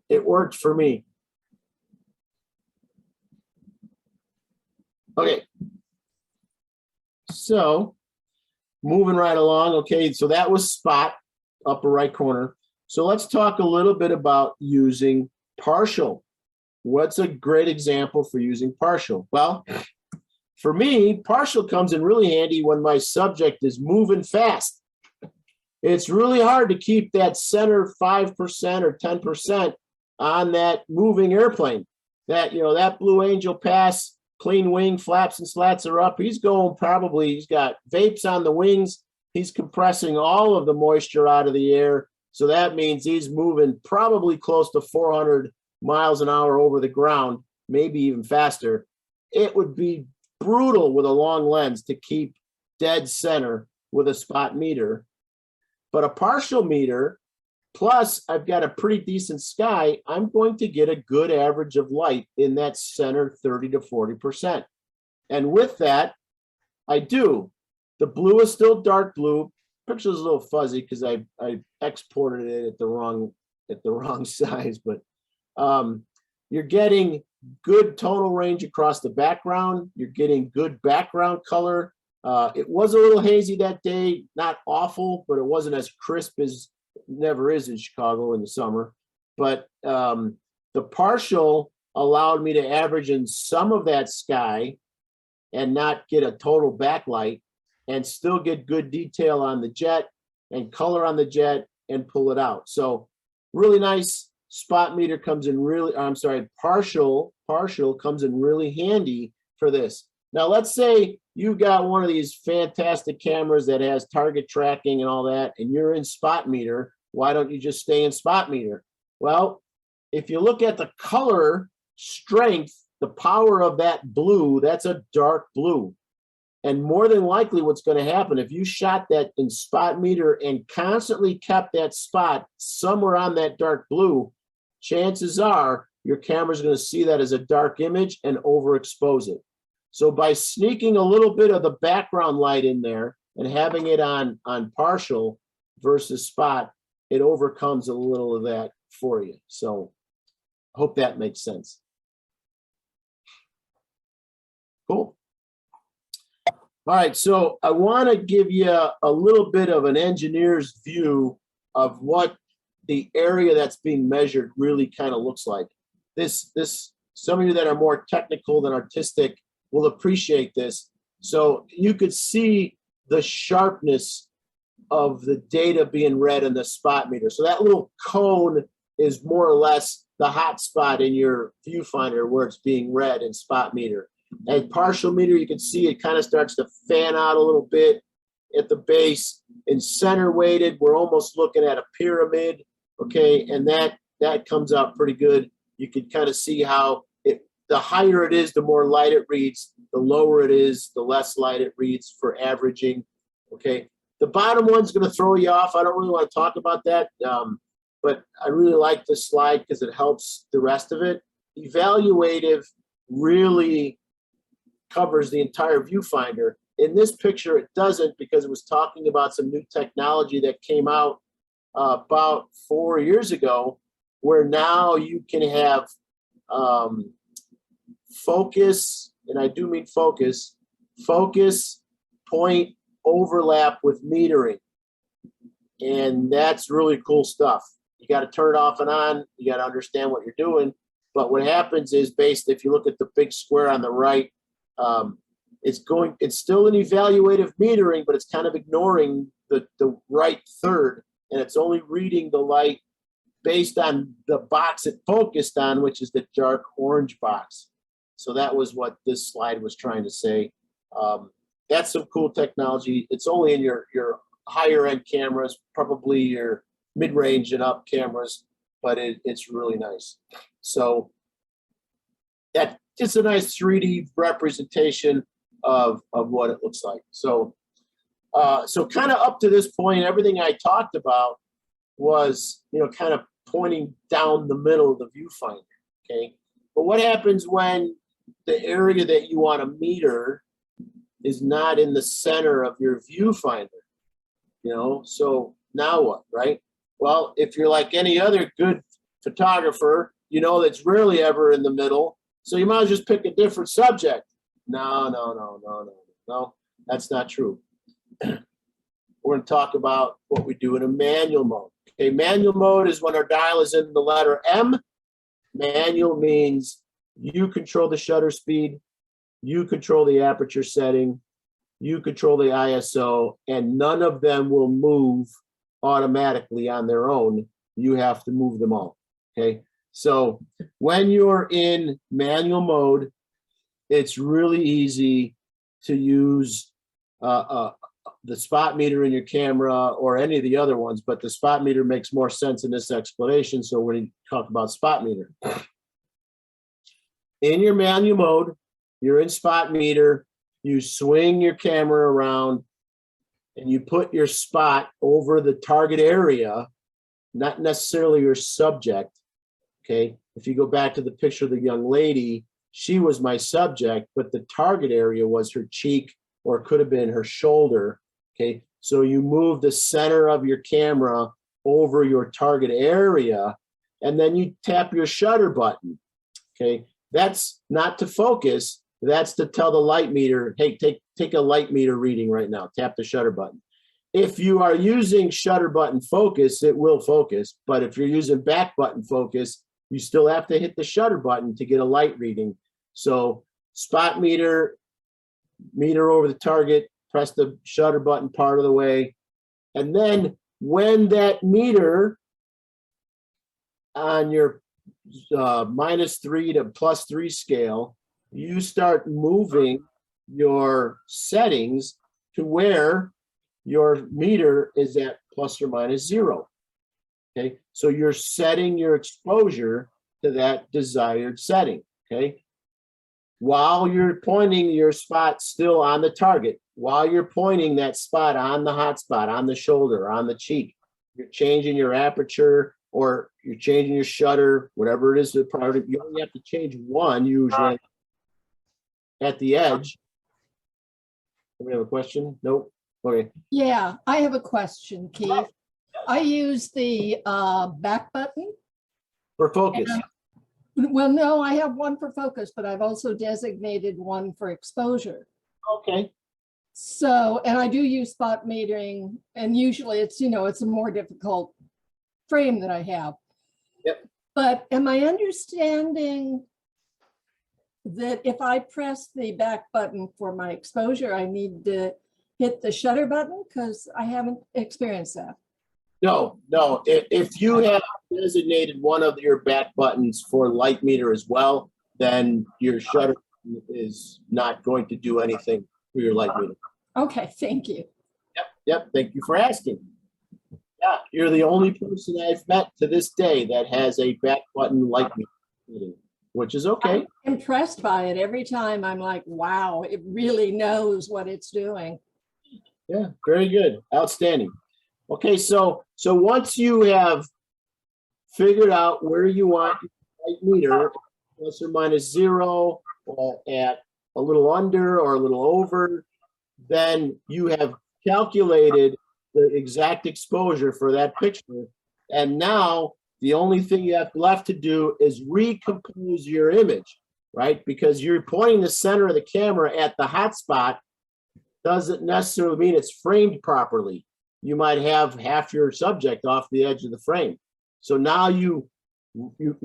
it worked for me. Okay. So moving right along. Okay, so that was spot, upper right corner. So let's talk a little bit about using partial. What's a great example for using partial? Well, for me, partial comes in really handy when my subject is moving fast. It's really hard to keep that center 5% or 10% on that moving airplane. That, you know, that Blue Angel pass, clean wing, flaps and slats are up. He's going probably, he's got vapes on the wings. He's compressing all of the moisture out of the air. So that means he's moving probably close to 400 miles an hour over the ground, maybe even faster. It would be brutal with a long lens to keep dead center with a spot meter. But a partial meter, plus I've got a pretty decent sky, I'm going to get a good average of light in that center 30 to 40%. And with that, I do. The blue is still dark blue. Picture's a little fuzzy because I exported it at the wrong size, but you're getting good tonal range across the background. You're getting good background color. It was a little hazy that day, not awful, but it wasn't as crisp as it never is in Chicago in the summer. But the partial allowed me to average in some of that sky and not get a total backlight and still get good detail on the jet and color on the jet and pull it out. So really nice. Spot meter comes in really, I'm sorry, partial comes in really handy for this. Now, let's say you've got one of these fantastic cameras that has target tracking and all that, and you're in spot meter. Why don't you just stay in spot meter? Well, if you look at the color strength, the power of that blue, that's a dark blue. And more than likely what's going to happen, if you shot that in spot meter and constantly kept that spot somewhere on that dark blue, chances are your camera's going to see that as a dark image and overexpose it. So by sneaking a little bit of the background light in there and having it on partial versus spot, it overcomes a little of that for you. So I hope that makes sense. Cool. All right, so I want to give you a little bit of an engineer's view of what the area that's being measured really kind of looks like. Some of you that are more technical than artistic will appreciate this. So you could see the sharpness of the data being read in the spot meter. So that little cone is more or less the hot spot in your viewfinder where it's being read in spot meter. And partial meter, you can see it kind of starts to fan out a little bit at the base. In center weighted, we're almost looking at a pyramid, okay? And that comes out pretty good. You can kind of see how the higher it is, the more light it reads. The lower it is, the less light it reads for averaging, okay? The bottom one's going to throw you off. I don't really want to talk about that, but I really like this slide because it helps the rest of it. Evaluative really covers the entire viewfinder. In this picture, it doesn't because it was talking about some new technology that came out about 4 years ago, where now you can have focus, and I do mean focus point overlap with metering. And that's really cool stuff. You got to turn it off and on. You got to understand what you're doing. But what happens is if you look at the big square on the right, it's still an evaluative metering, but it's kind of ignoring the right third, and it's only reading the light based on the box it focused on, which is the dark orange box. So that was what this slide was trying to say. That's some cool technology. It's only in your higher end cameras, probably your mid-range and up cameras, but it's really nice. So that it's a nice 3D representation of what it looks like. So kind of up to this point, everything I talked about was, kind of pointing down the middle of the viewfinder, okay? But what happens when the area that you want to meter is not in the center of your viewfinder, So now what, right? Well, if you're like any other good photographer, that's rarely ever in the middle. So you might as well just pick a different subject. No, that's not true. We're going to talk about what we do in a manual mode. Okay, manual mode is when our dial is in the letter M. Manual means you control the shutter speed, you control the aperture setting, you control the ISO, and none of them will move automatically on their own. You have to move them all. Okay, so when you're in manual mode, it's really easy to use the spot meter in your camera or any of the other ones, but the spot meter makes more sense in this explanation. So when you talk about spot meter, in your manual mode, you're in spot meter, you swing your camera around and you put your spot over the target area, not necessarily your subject. Okay, if you go back to the picture of the young lady, she was my subject, but the target area was her cheek or it could have been her shoulder. Okay, so you move the center of your camera over your target area and then you tap your shutter button. Okay, that's not to focus, that's to tell the light meter, hey, take a light meter reading right now, tap the shutter button. If you are using shutter button focus, it will focus, but if you're using back button focus, you still have to hit the shutter button to get a light reading. So spot meter, meter over the target, press the shutter button part of the way. And then when that meter on your -3 to +3 scale, you start moving your settings to where your meter is at ±0. Okay, so you're setting your exposure to that desired setting. Okay, while you're pointing your spot still on the target, while you're pointing that spot on the hot spot, on the shoulder, on the cheek, you're changing your aperture or you're changing your shutter, whatever it is, the priority. You only have to change one usually at the edge. Do we have a question? Nope. Okay. Yeah, I have a question, Keith. I use the back button. For focus. Well, no, I have one for focus, but I've also designated one for exposure. Okay. So, and I do use spot metering, and usually it's, it's a more difficult frame that I have. Yep. But am I understanding that if I press the back button for my exposure, I need to hit the shutter button? Because I haven't experienced that. No. If you have designated one of your back buttons for light meter as well, then your shutter is not going to do anything for your light meter. Okay, thank you. Yep. Thank you for asking. Yeah, you're the only person I've met to this day that has a back button light meter, which is okay. I'm impressed by it. Every time I'm like, wow, it really knows what it's doing. Yeah, very good. Outstanding. Okay, so once you have figured out where you want your light meter, ±0, or at a little under or a little over, then you have calculated the exact exposure for that picture. And now the only thing you have left to do is recompose your image, right? Because you're pointing the center of the camera at the hot spot doesn't necessarily mean it's framed properly. You might have half your subject off the edge of the frame. So now you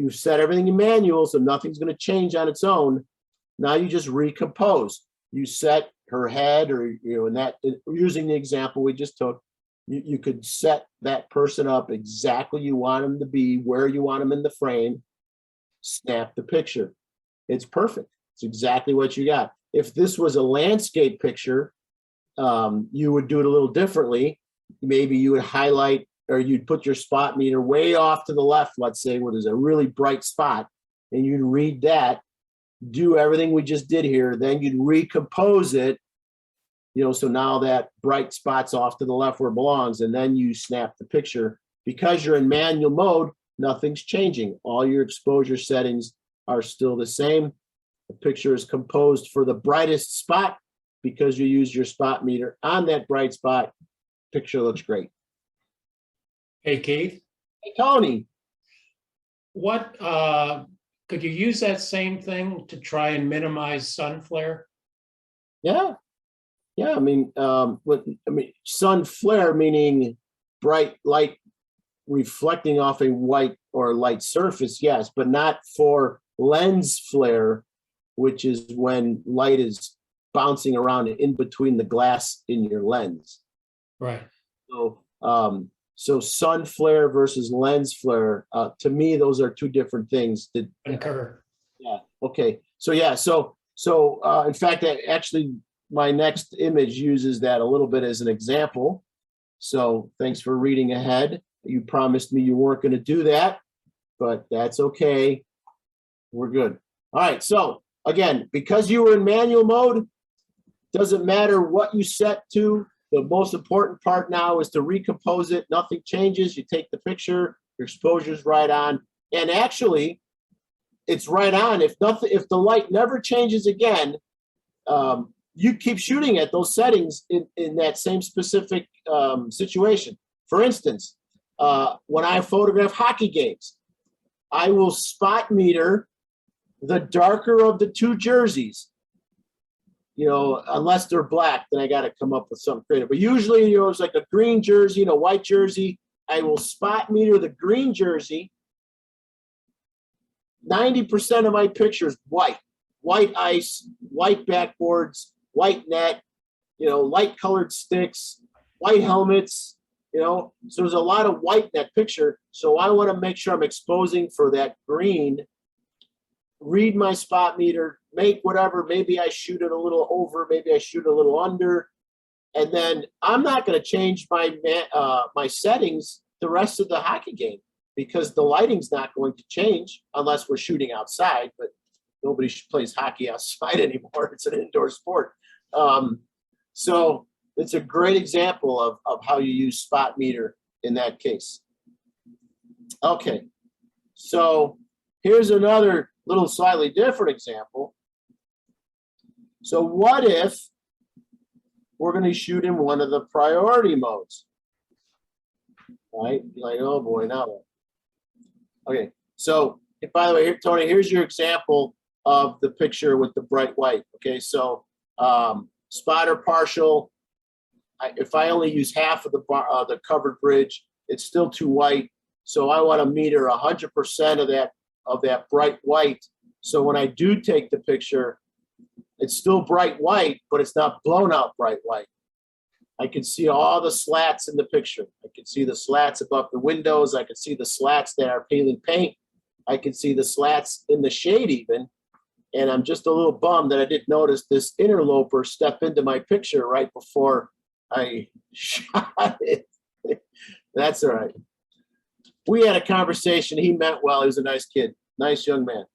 set everything in manual, so nothing's going to change on its own. Now you just recompose. You set her head, or in that, using the example we just took, you could set that person up exactly you want them to be, where you want them in the frame, snap the picture. It's perfect. It's exactly what you got. If this was a landscape picture, you would do it a little differently. Maybe you would highlight, or you'd put your spot meter way off to the left, let's say, where there's a really bright spot, and you'd read that, do everything we just did here, then you'd recompose it, so now that bright spot's off to the left where it belongs, and then you snap the picture. Because you're in manual mode, nothing's changing. All your exposure settings are still the same. The picture is composed for the brightest spot because you use your spot meter on that bright spot. Picture looks great. Hey, Keith, Hey, Tony. what could you use that same thing to try and minimize sun flare? Yeah. Yeah, I mean, sun flare meaning bright light reflecting off a white or light surface, yes, but not for lens flare, which is when light is bouncing around in between the glass in your lens. Right. So sun flare versus lens flare, to me, those are two different things. Concur. Yeah. Okay. So yeah. So in fact, actually, my next image uses that a little bit as an example. So thanks for reading ahead. You promised me you weren't going to do that, but that's okay. We're good. All right. So again, because you were in manual mode, doesn't matter what you set to. The most important part now is to recompose it. Nothing changes. You take the picture, your exposure's right on. And actually, it's right on. If the light never changes again, you keep shooting at those settings in that same specific situation. For instance, when I photograph hockey games, I will spot meter the darker of the two jerseys. Unless they're black, then I got to come up with something creative. But usually, it's like a green jersey and a white jersey. I will spot meter the green jersey. 90% of my pictures white ice, white backboards, white net, light colored sticks, white helmets, so there's a lot of white in that picture. So I want to make sure I'm exposing for that green, read my spot meter, make whatever, maybe I shoot it a little over, maybe I shoot a little under. And then I'm not going to change my settings the rest of the hockey game because the lighting's not going to change unless we're shooting outside, but nobody plays hockey outside anymore. It's an indoor sport. So it's a great example of how you use spot meter in that case. Okay, so here's another little slightly different example. So what if we're going to shoot in one of the priority modes? Right? You're like, oh boy, now what? Okay, so by the way, here, Tony, here's your example of the picture with the bright white. Okay, so spotter partial. If I only use half of the covered bridge, it's still too white. So I want to meter 100% of that bright white. So when I do take the picture, it's still bright white, but it's not blown out bright white. I can see all the slats in the picture. I can see the slats above the windows. I can see the slats that are peeling paint. I can see the slats in the shade even. And I'm just a little bummed that I didn't notice this interloper step into my picture right before I shot it. That's all right. We had a conversation. He meant well. He was a nice kid, nice young man.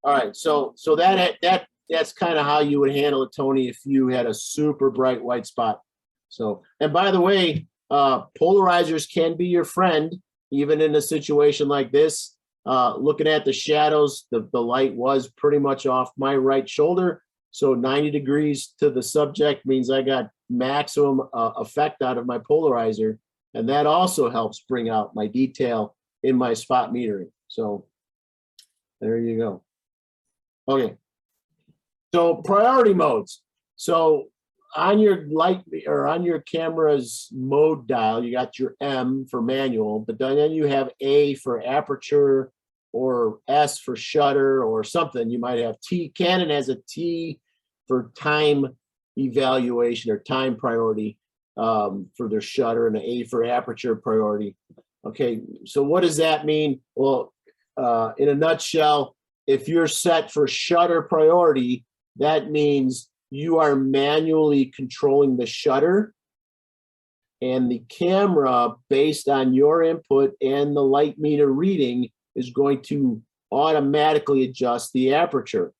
All right, so that's kind of how you would handle it, Tony, if you had a super bright white spot. So, and by the way, polarizers can be your friend, even in a situation like this. Looking at the shadows, the light was pretty much off my right shoulder. So 90 degrees to the subject means I got maximum effect out of my polarizer. And that also helps bring out my detail in my spot metering. So there you go. Okay. So priority modes. So on your light or on your camera's mode dial, you got your M for manual, but then you have A for aperture or S for shutter or something. You might have T. Canon has a T for time evaluation or time priority for their shutter, and an A for aperture priority. Okay, so what does that mean? Well, in a nutshell, if you're set for shutter priority, that means you are manually controlling the shutter, and the camera, based on your input and the light meter reading, is going to automatically adjust the aperture.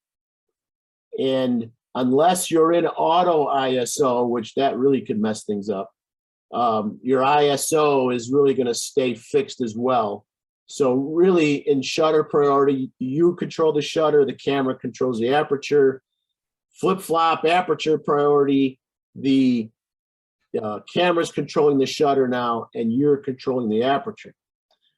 And unless you're in auto ISO, which that really could mess things up, your ISO is really going to stay fixed as well. So really, in shutter priority, you control the shutter, the camera controls the aperture. Flip-flop aperture priority, the camera's controlling the shutter now, and you're controlling the aperture.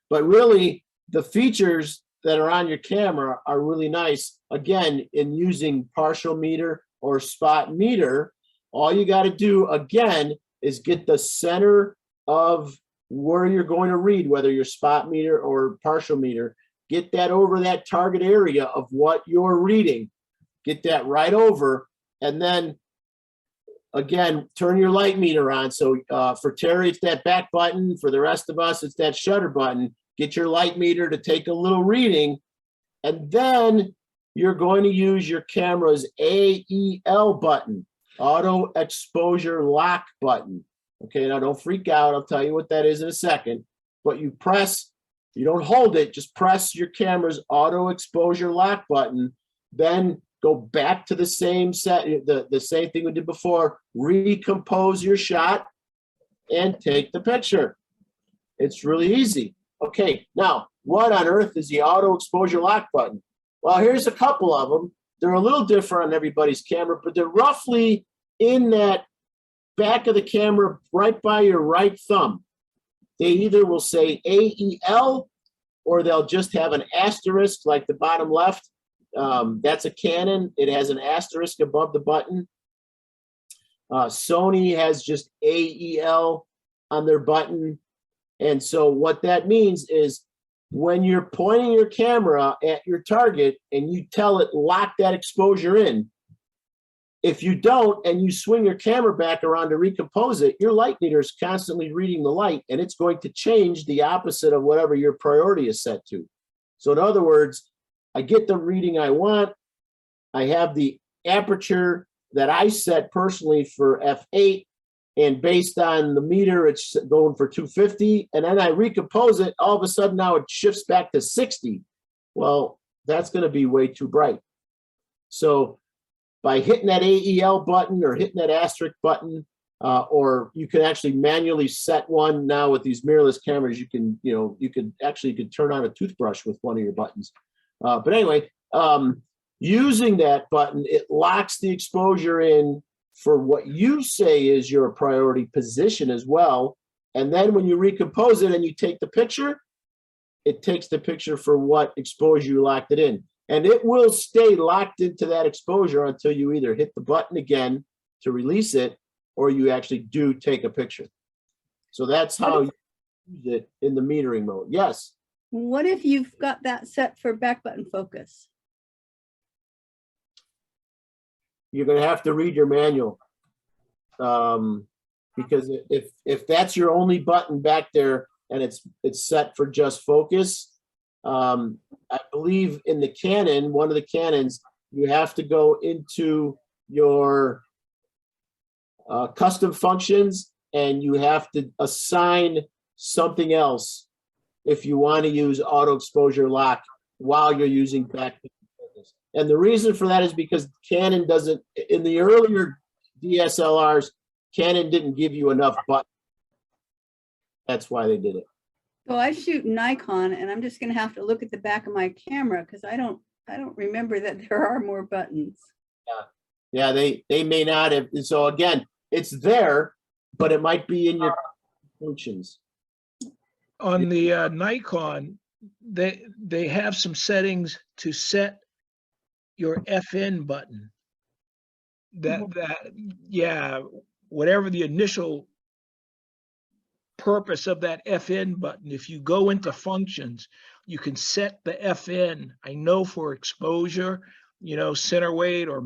But really, the features that are on your camera are really nice. Again, in using partial meter, or spot meter, all you got to do again is get the center of where you're going to read, whether you're spot meter or partial meter, get that over that target area of what you're reading, get that right over, and then again, turn your light meter on. So for Terry, it's that back button. For the rest of us, it's that shutter button. Get your light meter to take a little reading, and then you're going to use your camera's AEL button, auto exposure lock button. Okay, now don't freak out. I'll tell you what that is in a second. But you press, you don't hold it, just press your camera's auto exposure lock button, then go back to the same set, the same thing we did before, recompose your shot and take the picture. It's really easy. Okay, now what on earth is the auto exposure lock button? Well, here's a couple of them. They're a little different on everybody's camera, but they're roughly in that back of the camera right by your right thumb. They either will say AEL or they'll just have an asterisk like the bottom left. That's a Canon. It has an asterisk above the button. Sony has just AEL on their button. And so what that means is when you're pointing your camera at your target and you tell it lock that exposure in, if you don't and you swing your camera back around to recompose it, your light meter is constantly reading the light and it's going to change the opposite of whatever your priority is set to. So in other words, I get the reading I want. I have the aperture that I set personally for f8, and based on the meter, it's going for 250. And then I recompose it. All of a sudden now it shifts back to 60. Well, that's going to be way too bright. So by hitting that AEL button or hitting that asterisk button, or you can actually manually set one now with these mirrorless cameras. You can, you could turn on a toothbrush with one of your buttons. But anyway, using that button, it locks the exposure in for what you say is your priority position as well. And then when you recompose it and you take the picture, it takes the picture for what exposure you locked it in. And it will stay locked into that exposure until you either hit the button again to release it or you actually do take a picture. So that's how you use it in the metering mode. Yes. What if you've got that set for back button focus? You're going to have to read your manual. Because if that's your only button back there and it's set for just focus, I believe in the Canon, one of the Canons, you have to go into your custom functions and you have to assign something else if you want to use auto exposure lock while you're using back focus. And the reason for that is because Canon doesn't, in the earlier DSLRs, Canon didn't give you enough buttons. That's why they did it. So I shoot Nikon and I'm just gonna have to look at the back of my camera because I don't remember that there are more buttons. Yeah, they may not have. So again, it's there, but it might be in your functions. On the Nikon, they have some settings to set your FN button. Yeah, whatever the initial purpose of that FN button, if you go into functions, you can set the FN, I know for exposure, center weight or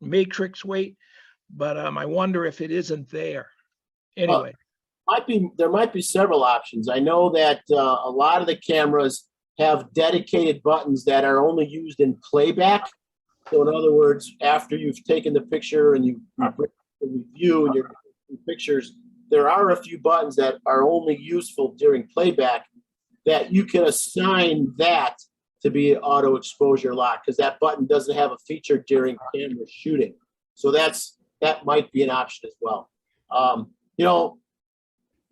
matrix weight, but I wonder if it isn't there. Anyway. There might be several options. I know that a lot of the cameras have dedicated buttons that are only used in playback. So in other words, after you've taken the picture and you review and your pictures, there are a few buttons that are only useful during playback that you can assign that to be auto exposure lock because that button doesn't have a feature during camera shooting. So that might be an option as well.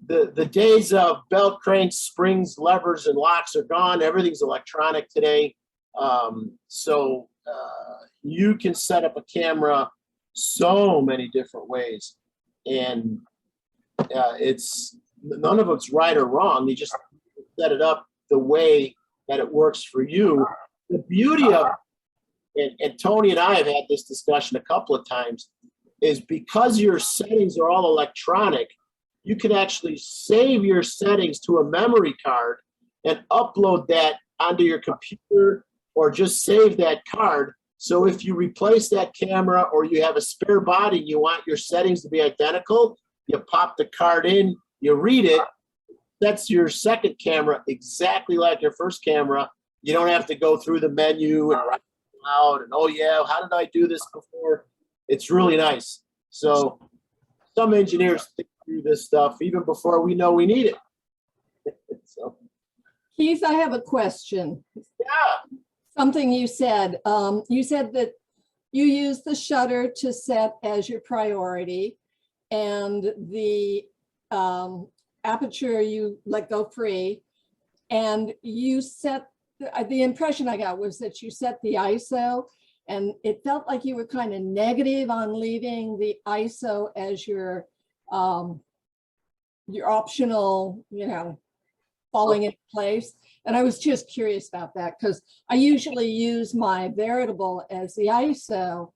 The days of belt cranks, springs, levers, and locks are gone. Everything's electronic today. So you can set up a camera so many different ways. And it's none of it's right or wrong. You just set it up the way that it works for you. The beauty of and Tony and I have had this discussion a couple of times, is because your settings are all electronic, you can actually save your settings to a memory card and upload that onto your computer, or just save that card. So if you replace that camera or you have a spare body and you want your settings to be identical, you pop the card in, you read it, that's your second camera exactly like your first camera. You don't have to go through the menu and write it out and, oh yeah, how did I do this before? It's really nice. So some engineers think through this stuff even before we know we need it. So, Keith, I have a question. yeah. Something you said that you use the shutter to set as your priority, and the aperture you let go free, and you set, the impression I got was that you set the ISO, and it felt like you were kind of negative on leaving the ISO as your optional, falling into place. And I was just curious about that because I usually use my variable as the ISO,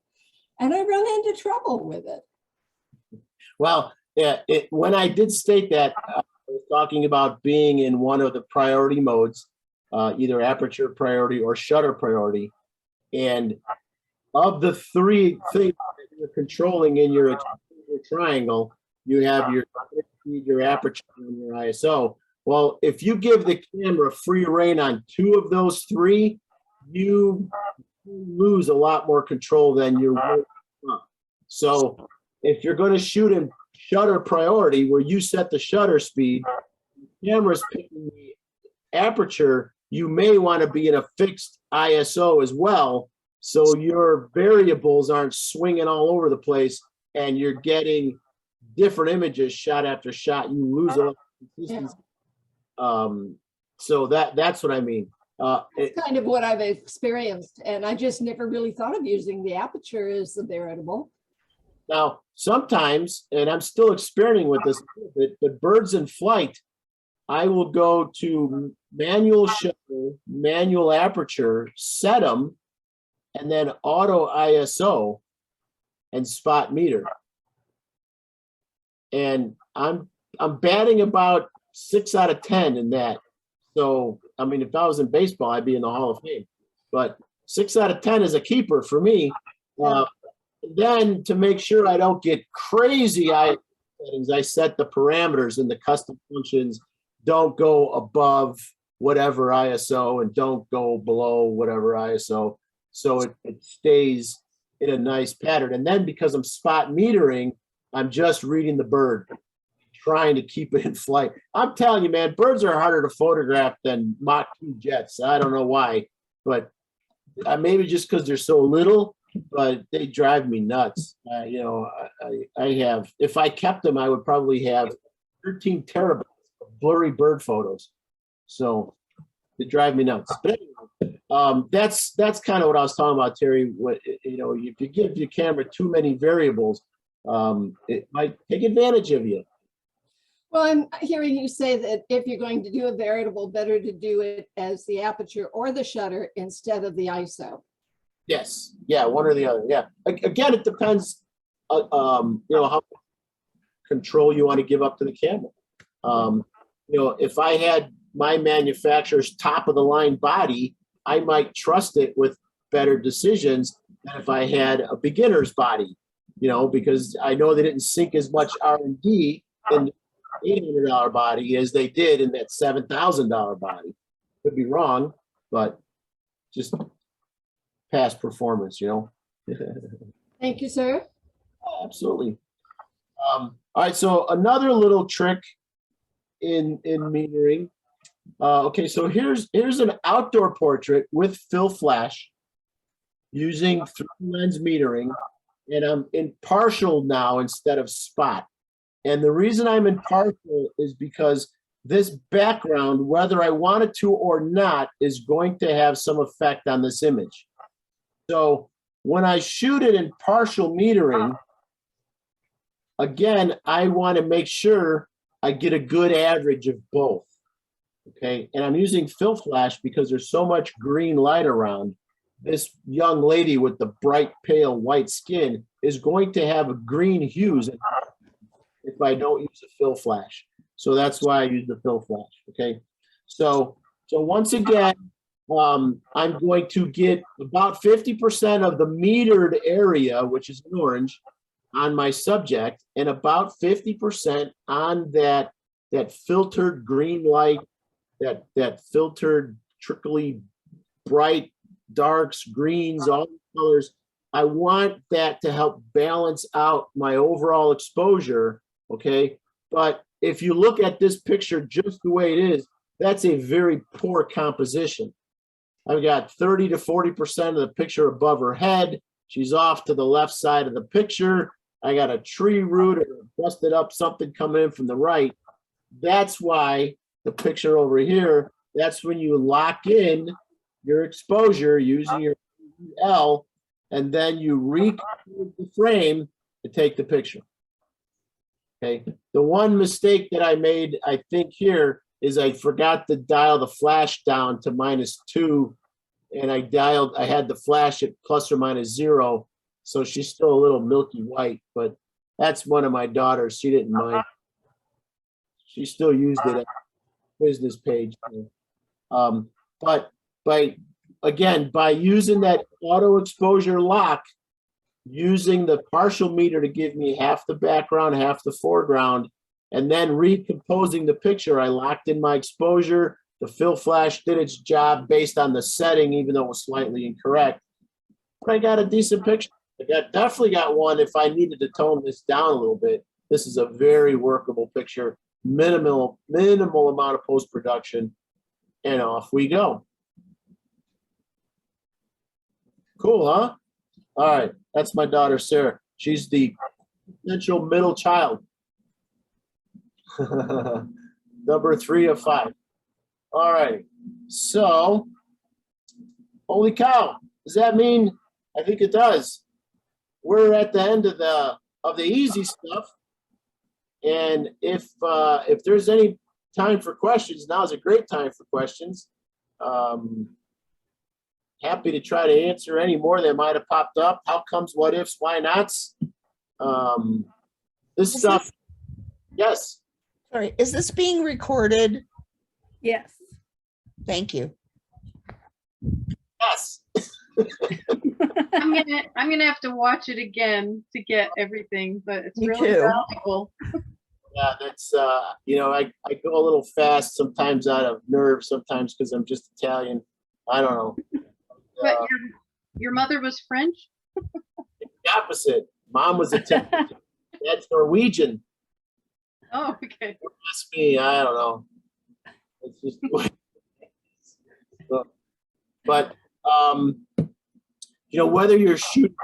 and I run into trouble with it. Well, yeah, when I did state that, I was talking about being in one of the priority modes, either aperture priority or shutter priority. And of the three things that you're controlling in your triangle, you have your aperture and your ISO. Well, if you give the camera free rein on two of those three, you lose a lot more control than you would. So if you're going to shoot in shutter priority, where you set the shutter speed, the camera's picking the aperture, you may want to be in a fixed ISO as well, so your variables aren't swinging all over the place and you're getting different images shot after shot. You lose a lot of consistency. So that's what I mean. It's kind of what I've experienced, and I just never really thought of using the aperture as the variable. Now, sometimes, and I'm still experimenting with this, but birds in flight, I will go to manual shutter, manual aperture, set them, and then auto ISO and spot meter. And I'm batting about 6 out of 10 in that. So, I mean, if I was in baseball, I'd be in the Hall of Fame. But 6 out of 10 is a keeper for me. Then to make sure I don't get crazy settings, I set the parameters in the custom functions. Don't go above whatever ISO and don't go below whatever ISO. So it stays in a nice pattern. And then because I'm spot metering, I'm just reading the bird, trying to keep it in flight. I'm telling you, man, birds are harder to photograph than Mach 2 jets. I don't know why, but maybe just because they're so little, but they drive me nuts. I have, if I kept them, I would probably have 13 terabytes of blurry bird photos. So they drive me nuts. But anyway, that's kind of what I was talking about, Terry. If you give your camera too many variables, it might take advantage of you. Well, I'm hearing you say that if you're going to do a variable, better to do it as the aperture or the shutter instead of the ISO. Yes. Yeah. One or the other. Yeah. Again, it depends, how much control you want to give up to the camera. If I had my manufacturer's top of the line body, I might trust it with better decisions than if I had a beginner's body, because I know they didn't sink as much R&D in the $800 body as they did in that $7,000 body. Could be wrong, but just past performance, Thank you, sir. Absolutely. All right, so another little trick in metering. Okay, so here's an outdoor portrait with Ettl Flash using 3-lens metering, and I'm in partial now instead of spot. And the reason I'm in partial is because this background, whether I want it to or not, is going to have some effect on this image. So when I shoot it in partial metering, again, I want to make sure I get a good average of both. Okay, and I'm using Ettl Flash because there's so much green light around this young lady with the bright pale white skin is going to have green hues if I don't use a fill flash. So that's why I use the fill flash. Okay. So once again, I'm going to get about 50% of the metered area, which is in orange, on my subject, and about 50% on that filtered green light, that filtered trickly bright darks, greens, all the colors. I want that to help balance out my overall exposure. Okay. But if you look at this picture just the way it is, that's a very poor composition. I've got 30 to 40% of the picture above her head. She's off to the left side of the picture. I got a tree root or busted up something coming in from the right. That's why the picture over here, that's when you lock in your exposure using your L, and then you recompose the frame to take the picture. Okay. The one mistake that I made, I think here, is I forgot to dial the flash down to -2, and I had the flash at ±0, so she's still a little milky white, but that's one of my daughters. She didn't mind. She still used it at the business page. But by using that auto exposure lock, using the partial meter to give me half the background, half the foreground, and then recomposing the picture, I locked in my exposure. The fill flash did its job based on the setting, even though it was slightly incorrect. But I got a decent picture. Definitely got one if I needed to tone this down a little bit. This is a very workable picture, minimal amount of post-production, and off we go. Cool, huh? All right, that's my daughter, Sarah. She's the potential middle child. Number 3 of 5. All right, so, holy cow, does that mean? I think it does. We're at the end of the easy stuff, and if there's any time for questions, now is a great time for questions. Happy to try to answer any more that might have popped up. How comes, what ifs, why nots? This stuff, yes. Sorry, is this being recorded? Yes. Thank you. Yes. I'm gonna have to watch it again to get everything, but it's Me really too. valuable. Yeah, that's, I go a little fast sometimes out of nerve, sometimes because I'm just Italian. I don't know. But your mother was French? The opposite. Mom was Italian. That's Norwegian. Oh, okay. That's me. I don't know. It's just the way it is. But whether you're shooting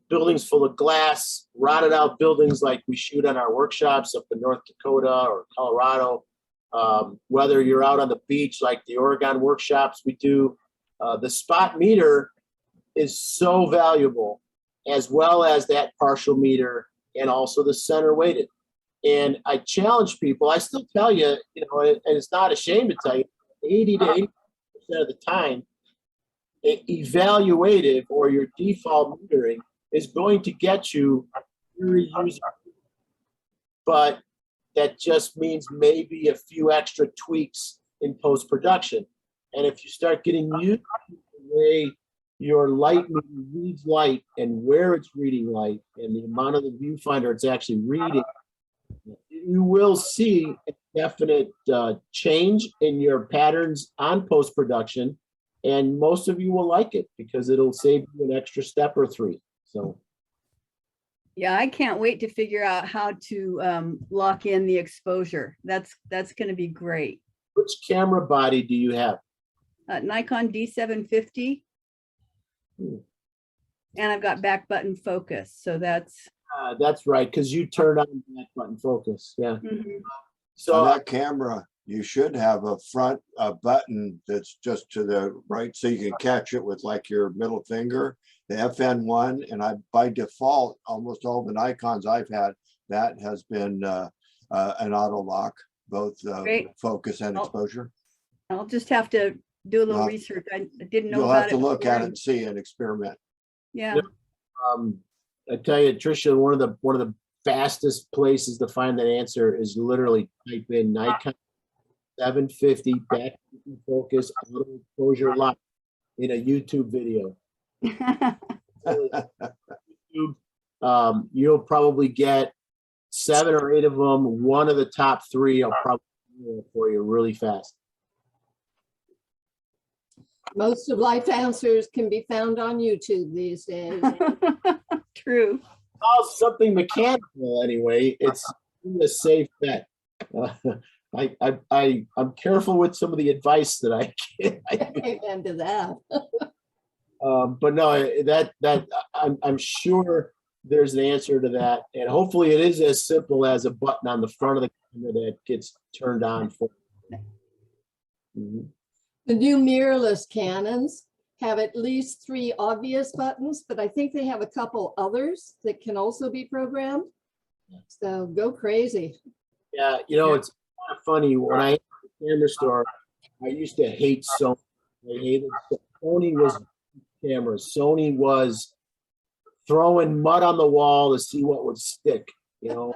buildings full of glass, rotted out buildings like we shoot on our workshops up in North Dakota or Colorado, whether you're out on the beach like the Oregon workshops we do, the spot meter is so valuable, as well as that partial meter and also the center weighted. And I challenge people, I still tell you, and it's not a shame to tell you, 80 to 80% of the time, evaluative or your default metering is going to get you very usable. But that just means maybe a few extra tweaks in post-production. And if you start getting used to the way your light meter reads light and where it's reading light and the amount of the viewfinder it's actually reading, you will see a definite change in your patterns on post-production. And most of you will like it because it'll save you an extra step or 3. So. Yeah, I can't wait to figure out how to lock in the exposure. That's going to be great. Which camera body do you have? Nikon D750. And I've got back button focus. So that's right, because you turned on back button focus. Yeah. Mhm. So on that camera, you should have a front button that's just to the right, so you can catch it with like your middle finger, the FN1. And by default, almost all the Nikons I've had, that has been an auto lock, both Great. focus and Oh. exposure. I'll just have to do a little You'll- research. I didn't know You'll about have to it. look before. at it and see and experiment. Yeah. I tell you, Tricia, one of the fastest places to find that answer is literally type in Nikon 750 back focus auto exposure light in a YouTube video. You'll probably get 7 or 8 of them. One of the top 3 I'll probably do for you really fast. Most of life answers can be found on YouTube these days. True. Oh, something mechanical anyway. It's a safe bet. I'm careful with some of the advice that I get. Amen to that. But no, that I'm sure there's an answer to that, and hopefully it is as simple as a button on the front of the camera that gets turned on for. Mhm. The new mirrorless Canons have at least 3 obvious buttons, but I think they have a couple others that can also be programmed. So go crazy. Yeah, it's kind of funny when I had the camera store. I used to hate Sony. I hated Sony was cameras. Sony was throwing mud on the wall to see what would stick. At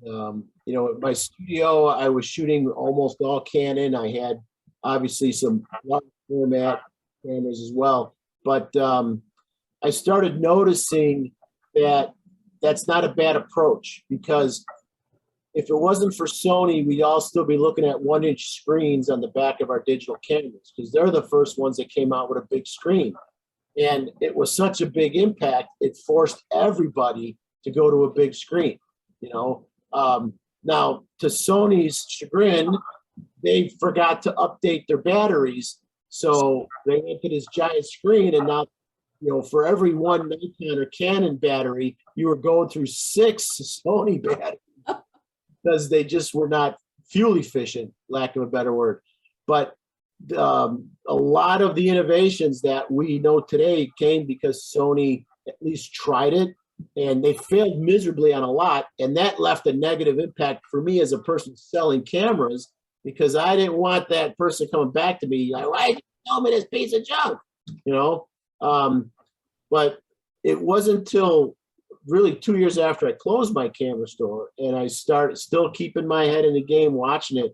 my studio, I was shooting almost all Canon. I had obviously some large format cameras as well, but I started noticing that that's not a bad approach, because if it wasn't for Sony, we'd all still be looking at 1-inch screens on the back of our digital cameras, because they're the first ones that came out with a big screen. And it was such a big impact, it forced everybody to go to a big screen. Now, to Sony's chagrin, they forgot to update their batteries. So they went to this giant screen, and now, for every one Nikon or Canon battery, you were going through 6 Sony batteries because they just were not fuel efficient, lack of a better word. But a lot of the innovations that we know today came because Sony at least tried it, and they failed miserably on a lot. And that left a negative impact for me as a person selling cameras, because I didn't want that person coming back to me like, why did you sell me this piece of junk? But it wasn't until really 2 years after I closed my camera store and I started still keeping my head in the game, watching it,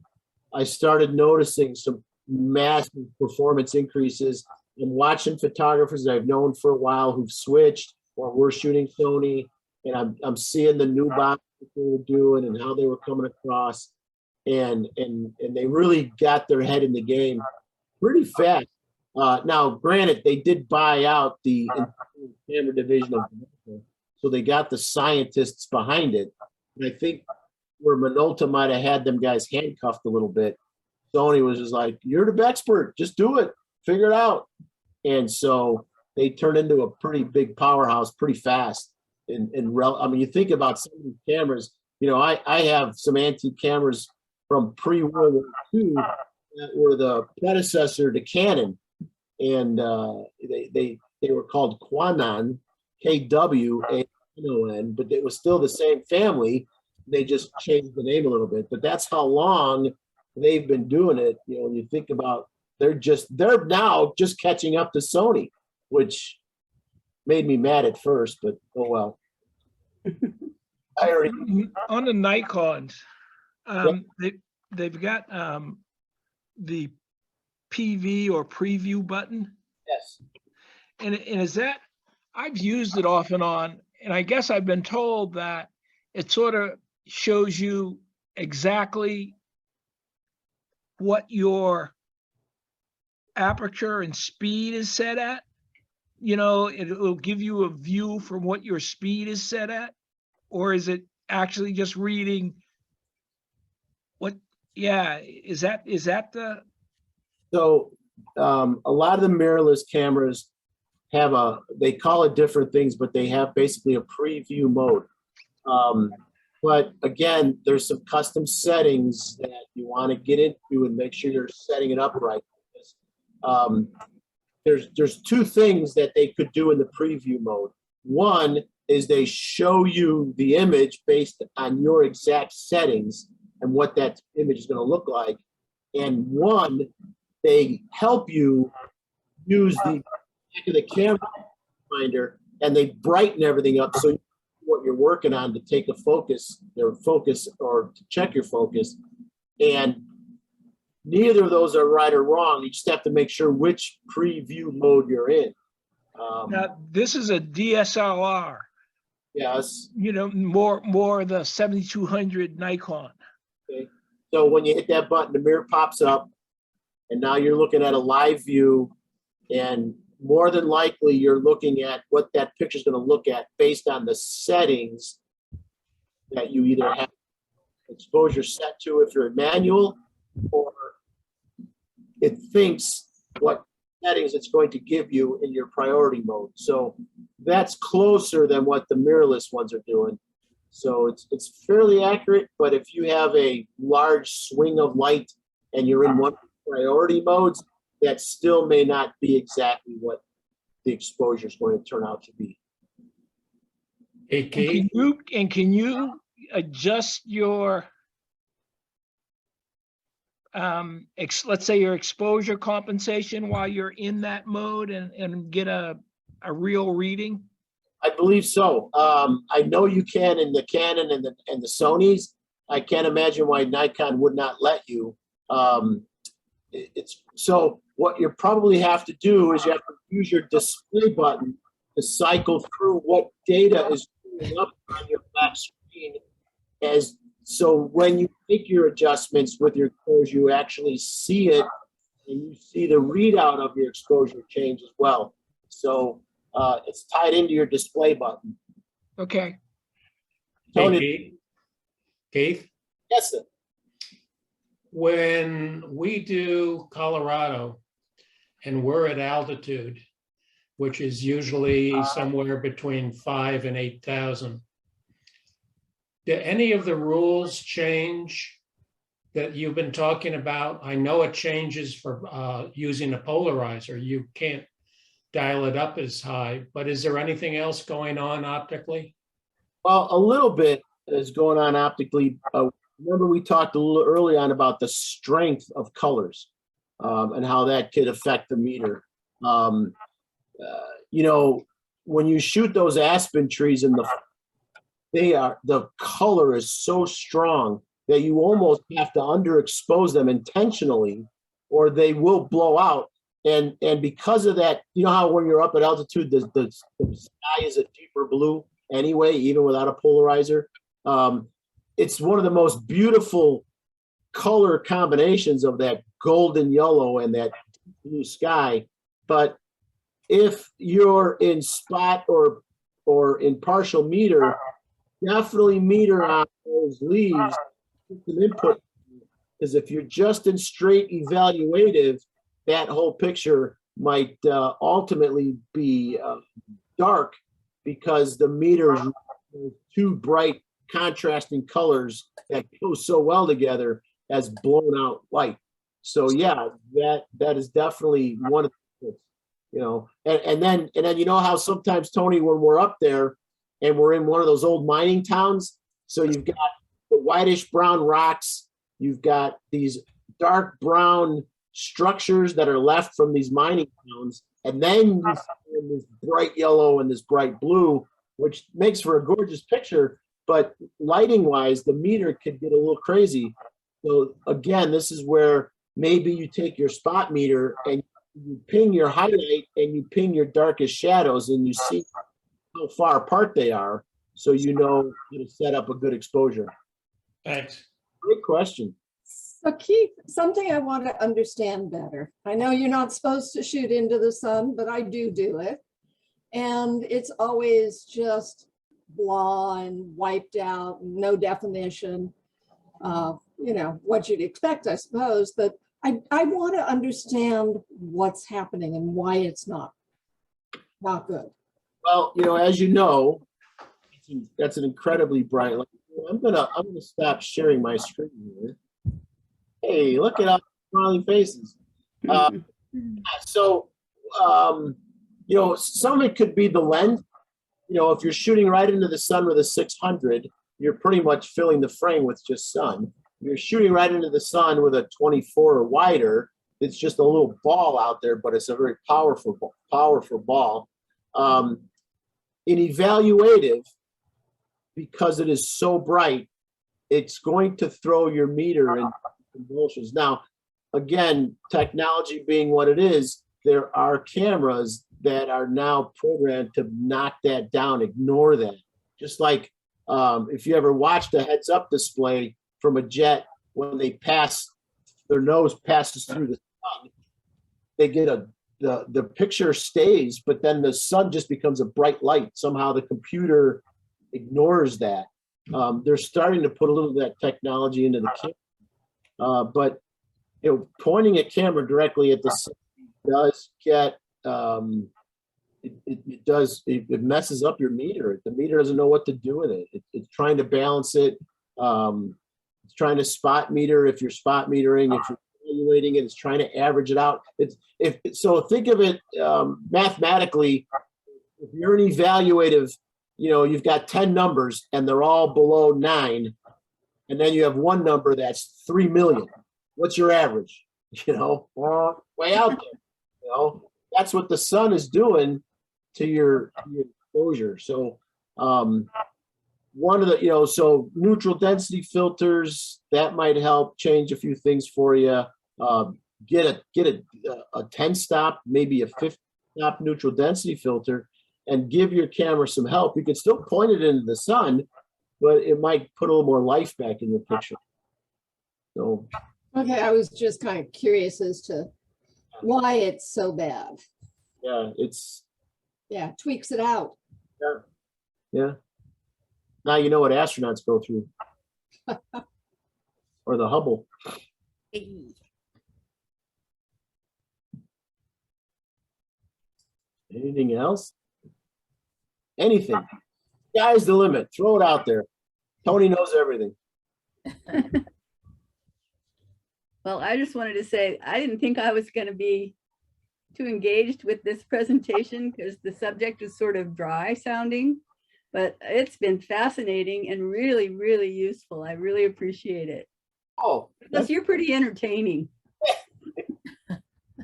I started noticing some massive performance increases and watching photographers that I've known for a while who've switched or were shooting Sony, and I'm seeing the new box that they were doing and how they were coming across, and they really got their head in the game pretty fast. Now, granted, they did buy out the camera division of Minolta, so they got the scientists behind it. And I think where Minolta might have had them guys handcuffed a little bit, Sony was just like, you're the expert, just do it, figure it out. And so they turned into a pretty big powerhouse pretty fast. You think about some of these cameras, I have some antique cameras from pre-World War II that were the predecessor to Canon. And they were called Kwanon, Kwanon, but it was still the same family. They just changed the name a little bit. But that's how long they've been doing it. When you think about, they're now just catching up to Sony, which made me mad at first, but oh well. On the Nikons, they've got the PV or preview button. Yes. And is that, I've used it off and on, and I guess I've been told that it sort of shows you exactly what your aperture and speed is set at. It will give you a view from what your speed is set at, or is it actually just reading what? Yeah, is that the? So a lot of the mirrorless cameras have they call it different things, but they have basically a preview mode. But again, there's some custom settings that you want to get into and make sure you're setting it up right. There's 2 things that they could do in the preview mode. One is they show you the image based on your exact settings and what that image is going to look like. And one they help you use the back of the camera finder, and they brighten everything up so you know what you're working on to take a focus or to check your focus. And neither of those are right or wrong. You just have to make sure which preview mode you're in. Now, this is a DSLR, Yes. more the 7200 Nikon. Okay. So when you hit that button, the mirror pops up, and now you're looking at a live view, and more than likely you're looking at what that picture is going to look at based on the settings that you either have exposure set to if you're in manual, or it thinks what settings it's going to give you in your priority mode. So that's closer than what the mirrorless ones are doing. So it's fairly accurate, but if you have a large swing of light and you're in one priority modes, that still may not be exactly what the exposure is going to turn out to be. Hey, Keith, Can you adjust your let's say your exposure compensation while you're in that mode and get a real reading? I believe so. I know you can in the Canon and the Sonys. I can't imagine why Nikon would not let you. So what you probably have to do is you have to use your display button to cycle through what data is showing up on your back screen. So when you make your adjustments with your exposure, you actually see it, and you see the readout of your exposure change as well. So it's tied into your display button. Okay. hey, Keith, Yes, sir. when we do Colorado and we're at altitude, which is usually somewhere between 5,000 and 8,000, do any of the rules change that you've been talking about? I know it changes for using a polarizer. You can't dial it up as high, but is there anything else going on optically? Well, a little bit is going on optically. Remember we talked a little early on about the strength of colors and how that could affect the meter. When you shoot those aspen trees the color is so strong that you almost have to underexpose them intentionally, or they will blow out. And because of that, you know how when you're up at altitude, the sky is a deeper blue anyway, even without a polarizer. It's one of the most beautiful color combinations of that golden yellow and that blue sky. But if you're in spot or in partial meter, definitely meter on those leaves, some input, because if you're just in straight evaluative, that whole picture might ultimately be dark because the meter is too bright, contrasting colors that go so well together as blown out light. So yeah, that is definitely one of the, and then you know how sometimes, Tony, when we're up there and we're in one of those old mining towns, so you've got the whitish brown rocks, you've got these dark brown structures that are left from these mining towns, and then you see this bright yellow and this bright blue, which makes for a gorgeous picture, but lighting wise, the meter could get a little crazy. So again, this is where maybe you take your spot meter and you ping your highlight and you ping your darkest shadows, and you see how far apart they are, so you know how to set up a good exposure. Thanks. Great question. So Keith, something I want to understand better. I know you're not supposed to shoot into the sun, but I do it. And it's always just blah and wiped out, no definition. What you'd expect, I suppose. But I want to understand what's happening and why it's not good. Well, as you know, that's an incredibly bright light. I'm gonna stop sharing my screen here. Hey, look at all the smiling faces. Some of it could be the lens. If you're shooting right into the sun with a 600, you're pretty much filling the frame with just sun. If you're shooting right into the sun with a 24 or wider, it's just a little ball out there, but it's a very powerful ball. In evaluative, because it is so bright, it's going to throw your meter in convulsions. Now, again, technology being what it is, there are cameras that are now programmed to knock that down, ignore that. Just like if you ever watched a heads-up display from a jet, when they pass, their nose passes through the sun, they get the picture stays, but then the sun just becomes a bright light. Somehow the computer ignores that. They're starting to put a little of that technology into the camera. But pointing a camera directly at the sun does get it messes up your meter. The meter doesn't know what to do with it. It's trying to balance it. It's trying to spot meter if you're spot metering. If you're evaluating it, it's trying to average it out. So think of it mathematically. If you're an evaluative, you've got 10 numbers and they're all below 9, and then you have one number that's 3 million. What's your average? Way out there. That's what the sun is doing to your exposure. So one of the, so neutral density filters, that might help change a few things for you. Get a 10 stop, maybe a 50 stop neutral density filter, and give your camera some help. You can still point it into the sun, but it might put a little more life back in your picture. So, Okay, I was just kind of curious as to why it's so bad. Yeah, Tweaks it out. Yeah. Now you know what astronauts go through. Or the Hubble. Anything else? Anything. Sky's the limit. Throw it out there. Tony knows everything. Well, I just wanted to say, I didn't think I was going to be too engaged with this presentation because the subject is sort of dry sounding, but it's been fascinating and really, really useful. I really appreciate it. Oh, Plus, you're pretty entertaining. yeah.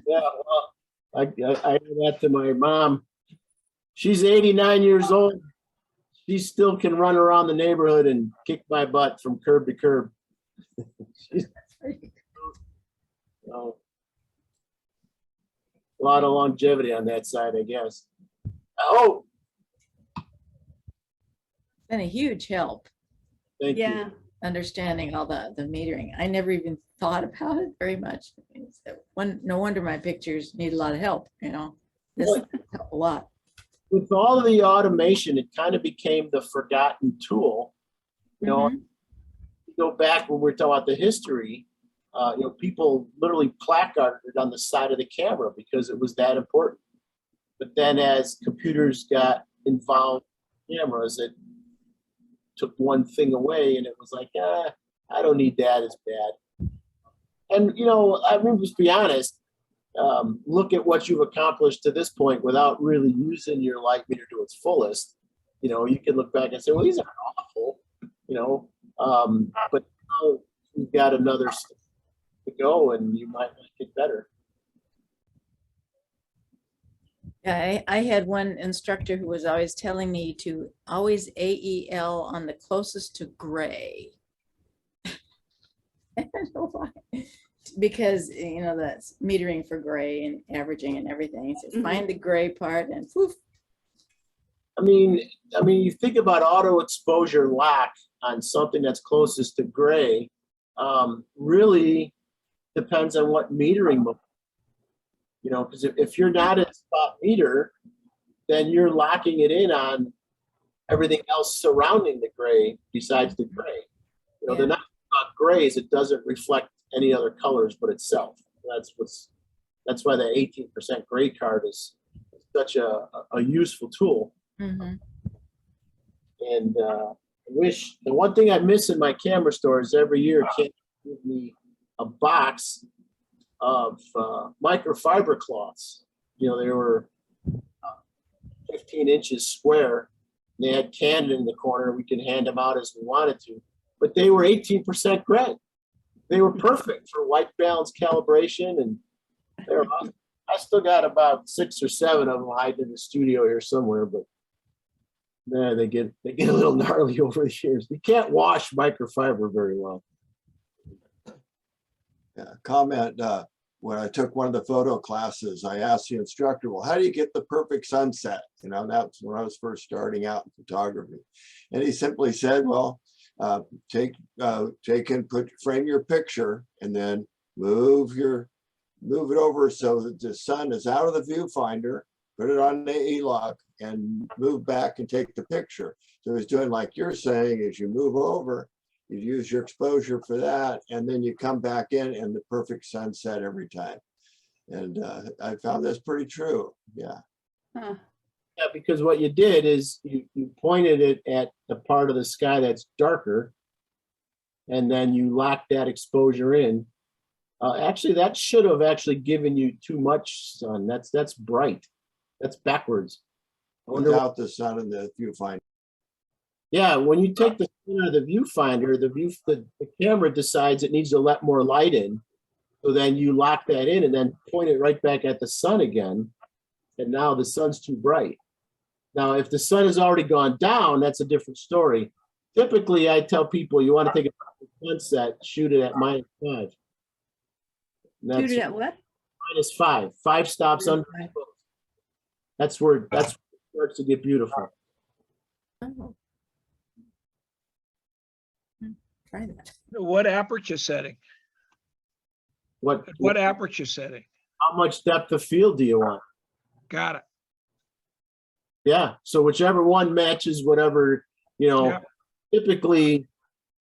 Well, I did that to my mom. She's 89 years old. She still can run around the neighborhood and kick my butt from curb to curb. So, a lot of longevity on that side, I guess. Oh, Been a huge help thank you. Yeah. understanding all the metering. I never even thought about it very much. No wonder my pictures need a lot of help, This Well, help a lot. with all of the automation, it kind of became the forgotten tool. Mhm. Go back when we're talking about the history, people literally placarded it on the side of the camera because it was that important. But then as computers got involved in cameras, it took one thing away and it was like, I don't need that as bad. And, just be honest, look at what you've accomplished to this point without really using your light meter to its fullest. You can look back and say, well, these aren't awful, but now you've got another step to go and you might like it better. Yeah, I had one instructor who was always telling me to always AEL on the closest to gray. I don't know why. Because that's metering for gray and averaging and everything. So find the gray part and poof. I mean, you think about auto exposure lock on something that's closest to gray, really depends on what metering mode. Because if you're not a spot meter, then you're locking it in on everything else surrounding the gray besides the gray. They're not grays. It doesn't reflect any other colors but itself. That's why the 18% gray card is such a useful tool. Mm-hmm. And I wish the one thing I miss in my camera store is every year Can't give me a box of microfiber cloths. They were 15 inches square. They had Canon in the corner. We could hand them out as we wanted to, but they were 18% gray. They were perfect for white balance calibration, and They're awesome. I still got about 6 or 7 of them hiding in the studio here somewhere, but man, they get a little gnarly over the years. You can't wash microfiber very well. Yeah, comment, when I took one of the photo classes, I asked the instructor, well, how do you get the perfect sunset? You know, that's when I was first starting out in photography. And he simply said, well, frame your picture and then move it over so that the sun is out of the viewfinder, put it on the E-lock and move back and take the picture. So he's doing like you're saying, as you move over, you use your exposure for that, and then you come back in and the perfect sunset every time. And I found this pretty true. Yeah. Huh. Yeah, because what you did is you pointed it at the part of the sky that's darker, and then you locked that exposure in. Actually, that should have actually given you too much sun. That's bright. That's backwards. I wonder Without the sun in the viewfinder. Yeah, when you take the sun out of the viewfinder, the camera decides it needs to let more light in. So then you lock that in and then point it right back at the sun again. And now the sun's too bright. Now, if the sun has already gone down, that's a different story. Typically, I tell people you want to take a sunset, shoot it at -5. And Shoot it at what? -5. 5 stops under. That's where it starts to get beautiful. Oh. Try that. What aperture setting? What aperture setting? How much depth of field do you want? Got it. Yeah, so whichever one matches whatever, Yeah. typically,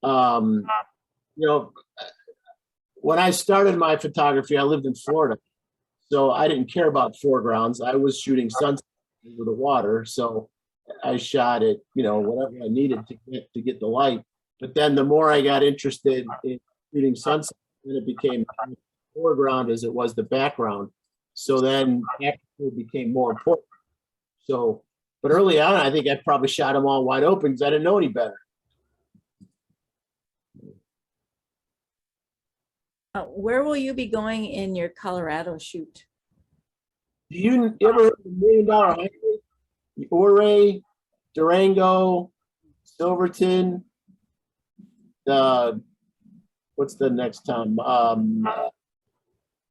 when I started my photography, I lived in Florida. So I didn't care about foregrounds. I was shooting sunsets over the water. So I shot it, whatever I needed to get the light. But then the more I got interested in shooting sunsets, then it became foreground as it was the background. So then it became more important. So, but early on, I think I probably shot them all wide open because I didn't know any better. Where will you be going in your Colorado shoot? Do you ever heard of the $1 Million Highway? Ouray, Durango, Silverton. What's the next town?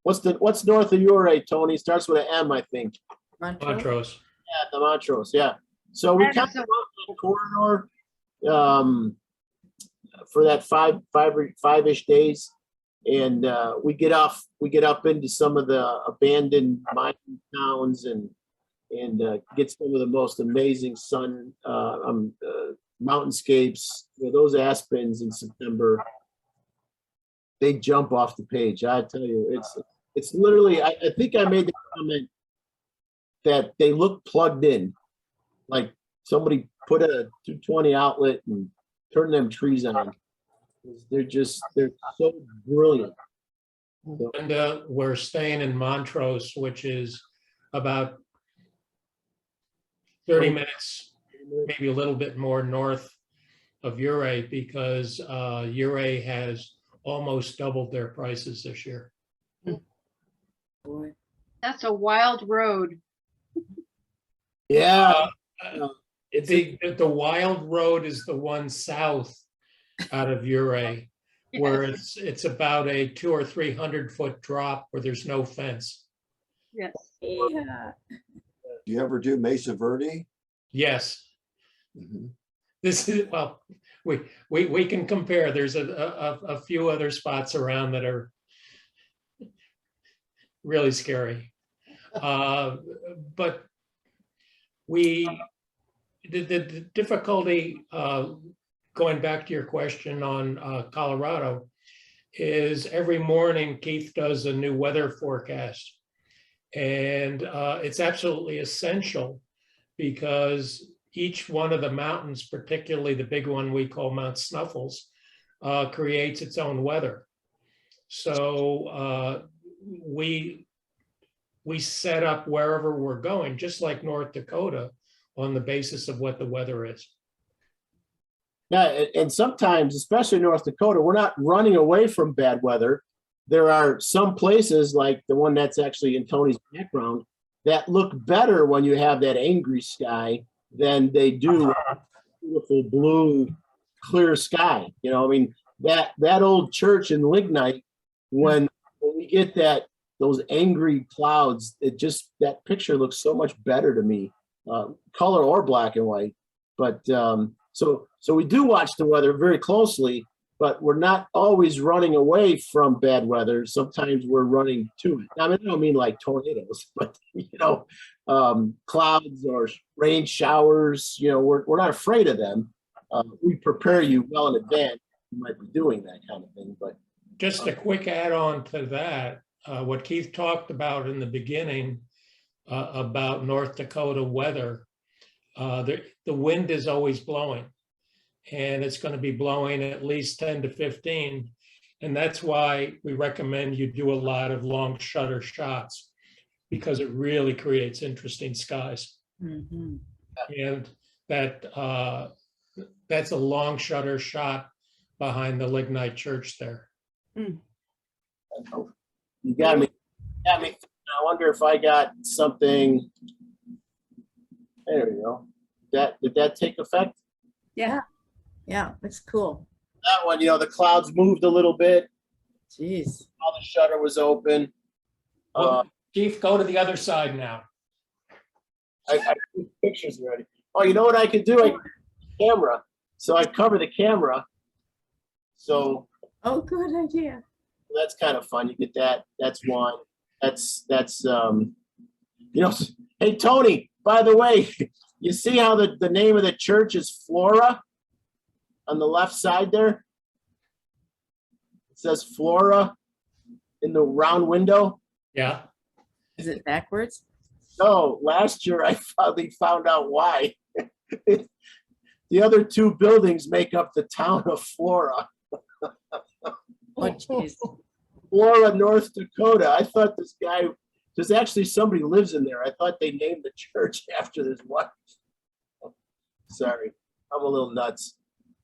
What's north of Ouray, Tony? Starts with an M, I think. Montrose? Montrose. Yeah, the Montrose. Yeah. So we That kind is of the corridor for that five-ish days, and we get up into some of the abandoned mining towns and get some of the most amazing mountainscapes. Those aspens in September, they jump off the page. I tell you, it's literally. I think I made the comment that they look plugged in, like somebody put a 220 outlet and turned them trees on. They're so brilliant. So, And we're staying in Montrose, which is about 30 minutes, maybe a little bit more north of Ouray, because Ouray has almost doubled their prices this year. Boy. That's a wild road. yeah, The wild road is the one south out of Ouray, where it's about a 200 or 300 foot drop where there's no fence. Yes. Yeah. Do you ever do Mesa Verde? Yes, Mhm. this is, well, we can compare. There's a few other spots around that are really scary. But the difficulty, going back to your question on Colorado, is every morning Keith does a new weather forecast. And it's absolutely essential because each one of the mountains, particularly the big one we call Mount Snuffles, creates its own weather. So we set up wherever we're going, just like North Dakota, on the basis of what the weather is. yeah, and sometimes, especially North Dakota, we're not running away from bad weather. there are some places like the one that's actually in Tony's background that look better when you have that angry sky than they do beautiful blue, clear sky. You know, I mean, that old church in Lignite, when we get those angry clouds, that picture looks so much better to me, color or black and white. But so we do watch the weather very closely, but we're not always running away from bad weather. Sometimes we're running to it. I mean, I don't mean like tornadoes, but clouds or rain showers. We're not afraid of them. We prepare you well in advance. You might be doing that kind of thing, but just a quick add-on to that. What Keith talked about in the beginning about North Dakota weather, the wind is always blowing, and it's going to be blowing at least 10 to 15. And that's why we recommend you do a lot of long shutter shots, because it really creates interesting skies. Mhm. And that's a long shutter shot behind the Lignite Church there. you got me. I wonder if I got something. There we go. Did that take effect? Yeah. Yeah, that's cool. That one, the clouds moved a little bit. Jeez. All the shutter was open. Keith, go to the other side now. I took pictures already. Oh, you know what I could do? I could camera. So I cover the camera. So Oh, good idea. that's kind of fun. You get that. That's one. That's hey, Tony, by the way, you see how the name of the church is Flora on the left side there? It says Flora in the round window. Yeah. Is it backwards? No, last year I finally found out why. The other two buildings make up the town of Flora. Oh, jeez. Flora, North Dakota. I thought there's actually somebody lives in there. I thought they named the church after this wife. Sorry, I'm a little nuts.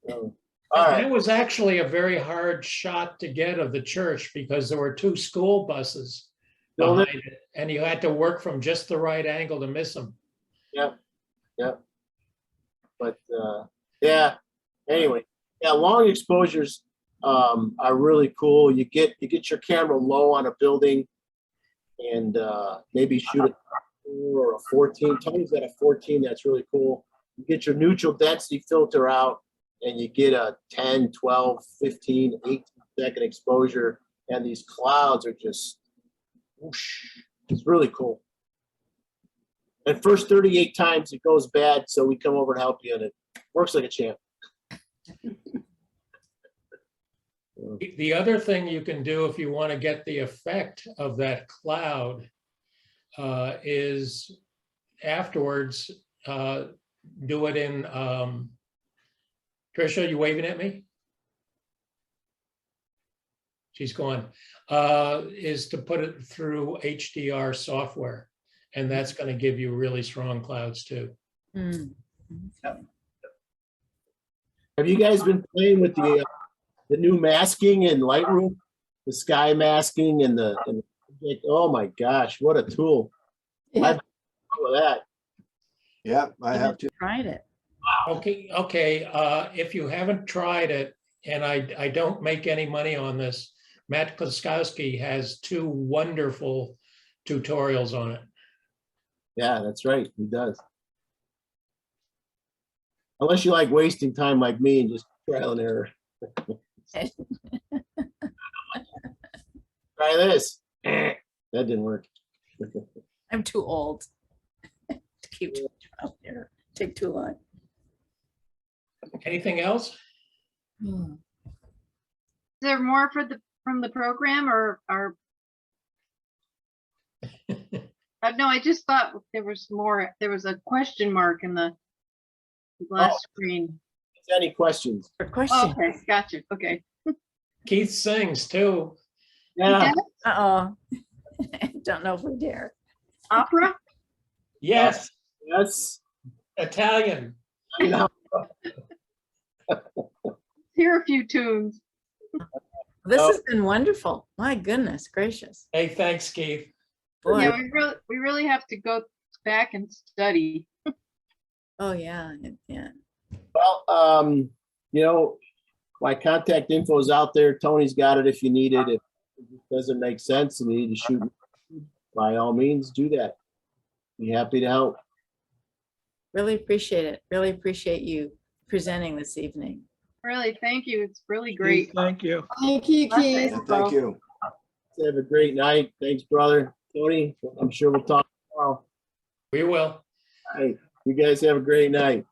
All right. That was actually a very hard shot to get of the church, because there were two school buses behind it, and you had to work from just the right angle to miss them. Yeah. But yeah. Anyway, long exposures are really cool. You get your camera low on a building, and maybe shoot a 4 or a 14. Tony's got a 14. That's really cool. You get your neutral density filter out, and you get a 10, 12, 15, 18-second exposure, and these clouds are just whoosh. It's really cool. And first 38 times it goes bad, so we come over to help you, and it works like a champ. The other thing you can do if you want to get the effect of that cloud is afterwards do it in, Tricia, you waving at me? She's gone. Is to put it through HDR software, and that's going to give you really strong clouds too. Mm. Have you guys been playing with the new masking in Lightroom, the sky masking and oh my gosh, what a tool! Yeah. I've been with that. Yeah, I have to. Tried it. Okay. If you haven't tried it, and I don't make any money on this, Matt Kloskowski has 2 wonderful tutorials on it. Yeah, that's right. He does. Unless you like wasting time like me and just trial and error. Try this. That didn't work. I'm too old to keep trial and error. Take too long. Anything else? Hmm. Is there more from the program or no, I just thought there was more. There was a question mark in the last screen. Any questions? Good question. Okay, gotcha. Okay. Keith sings too. Yeah. Uh-oh. Don't know if we dare. Opera? Yes, Yes. Italian. Here are a few tunes. This No. has been wonderful. My goodness gracious. Hey, thanks, Keith. Boy, Yeah, we really have to go back and study. oh yeah, yeah. Well, you know, my contact info is out there. Tony's got it if you need it. If it doesn't make sense and you need to shoot, by all means, do that. Be happy to help. Really appreciate it. Really appreciate you presenting this evening. Really, thank you. It's really great. Thank you. Thank you, Keith. And thank you. Have a great night. Thanks, brother. Tony, I'm sure we'll talk tomorrow. We will. All right. You guys have a great night.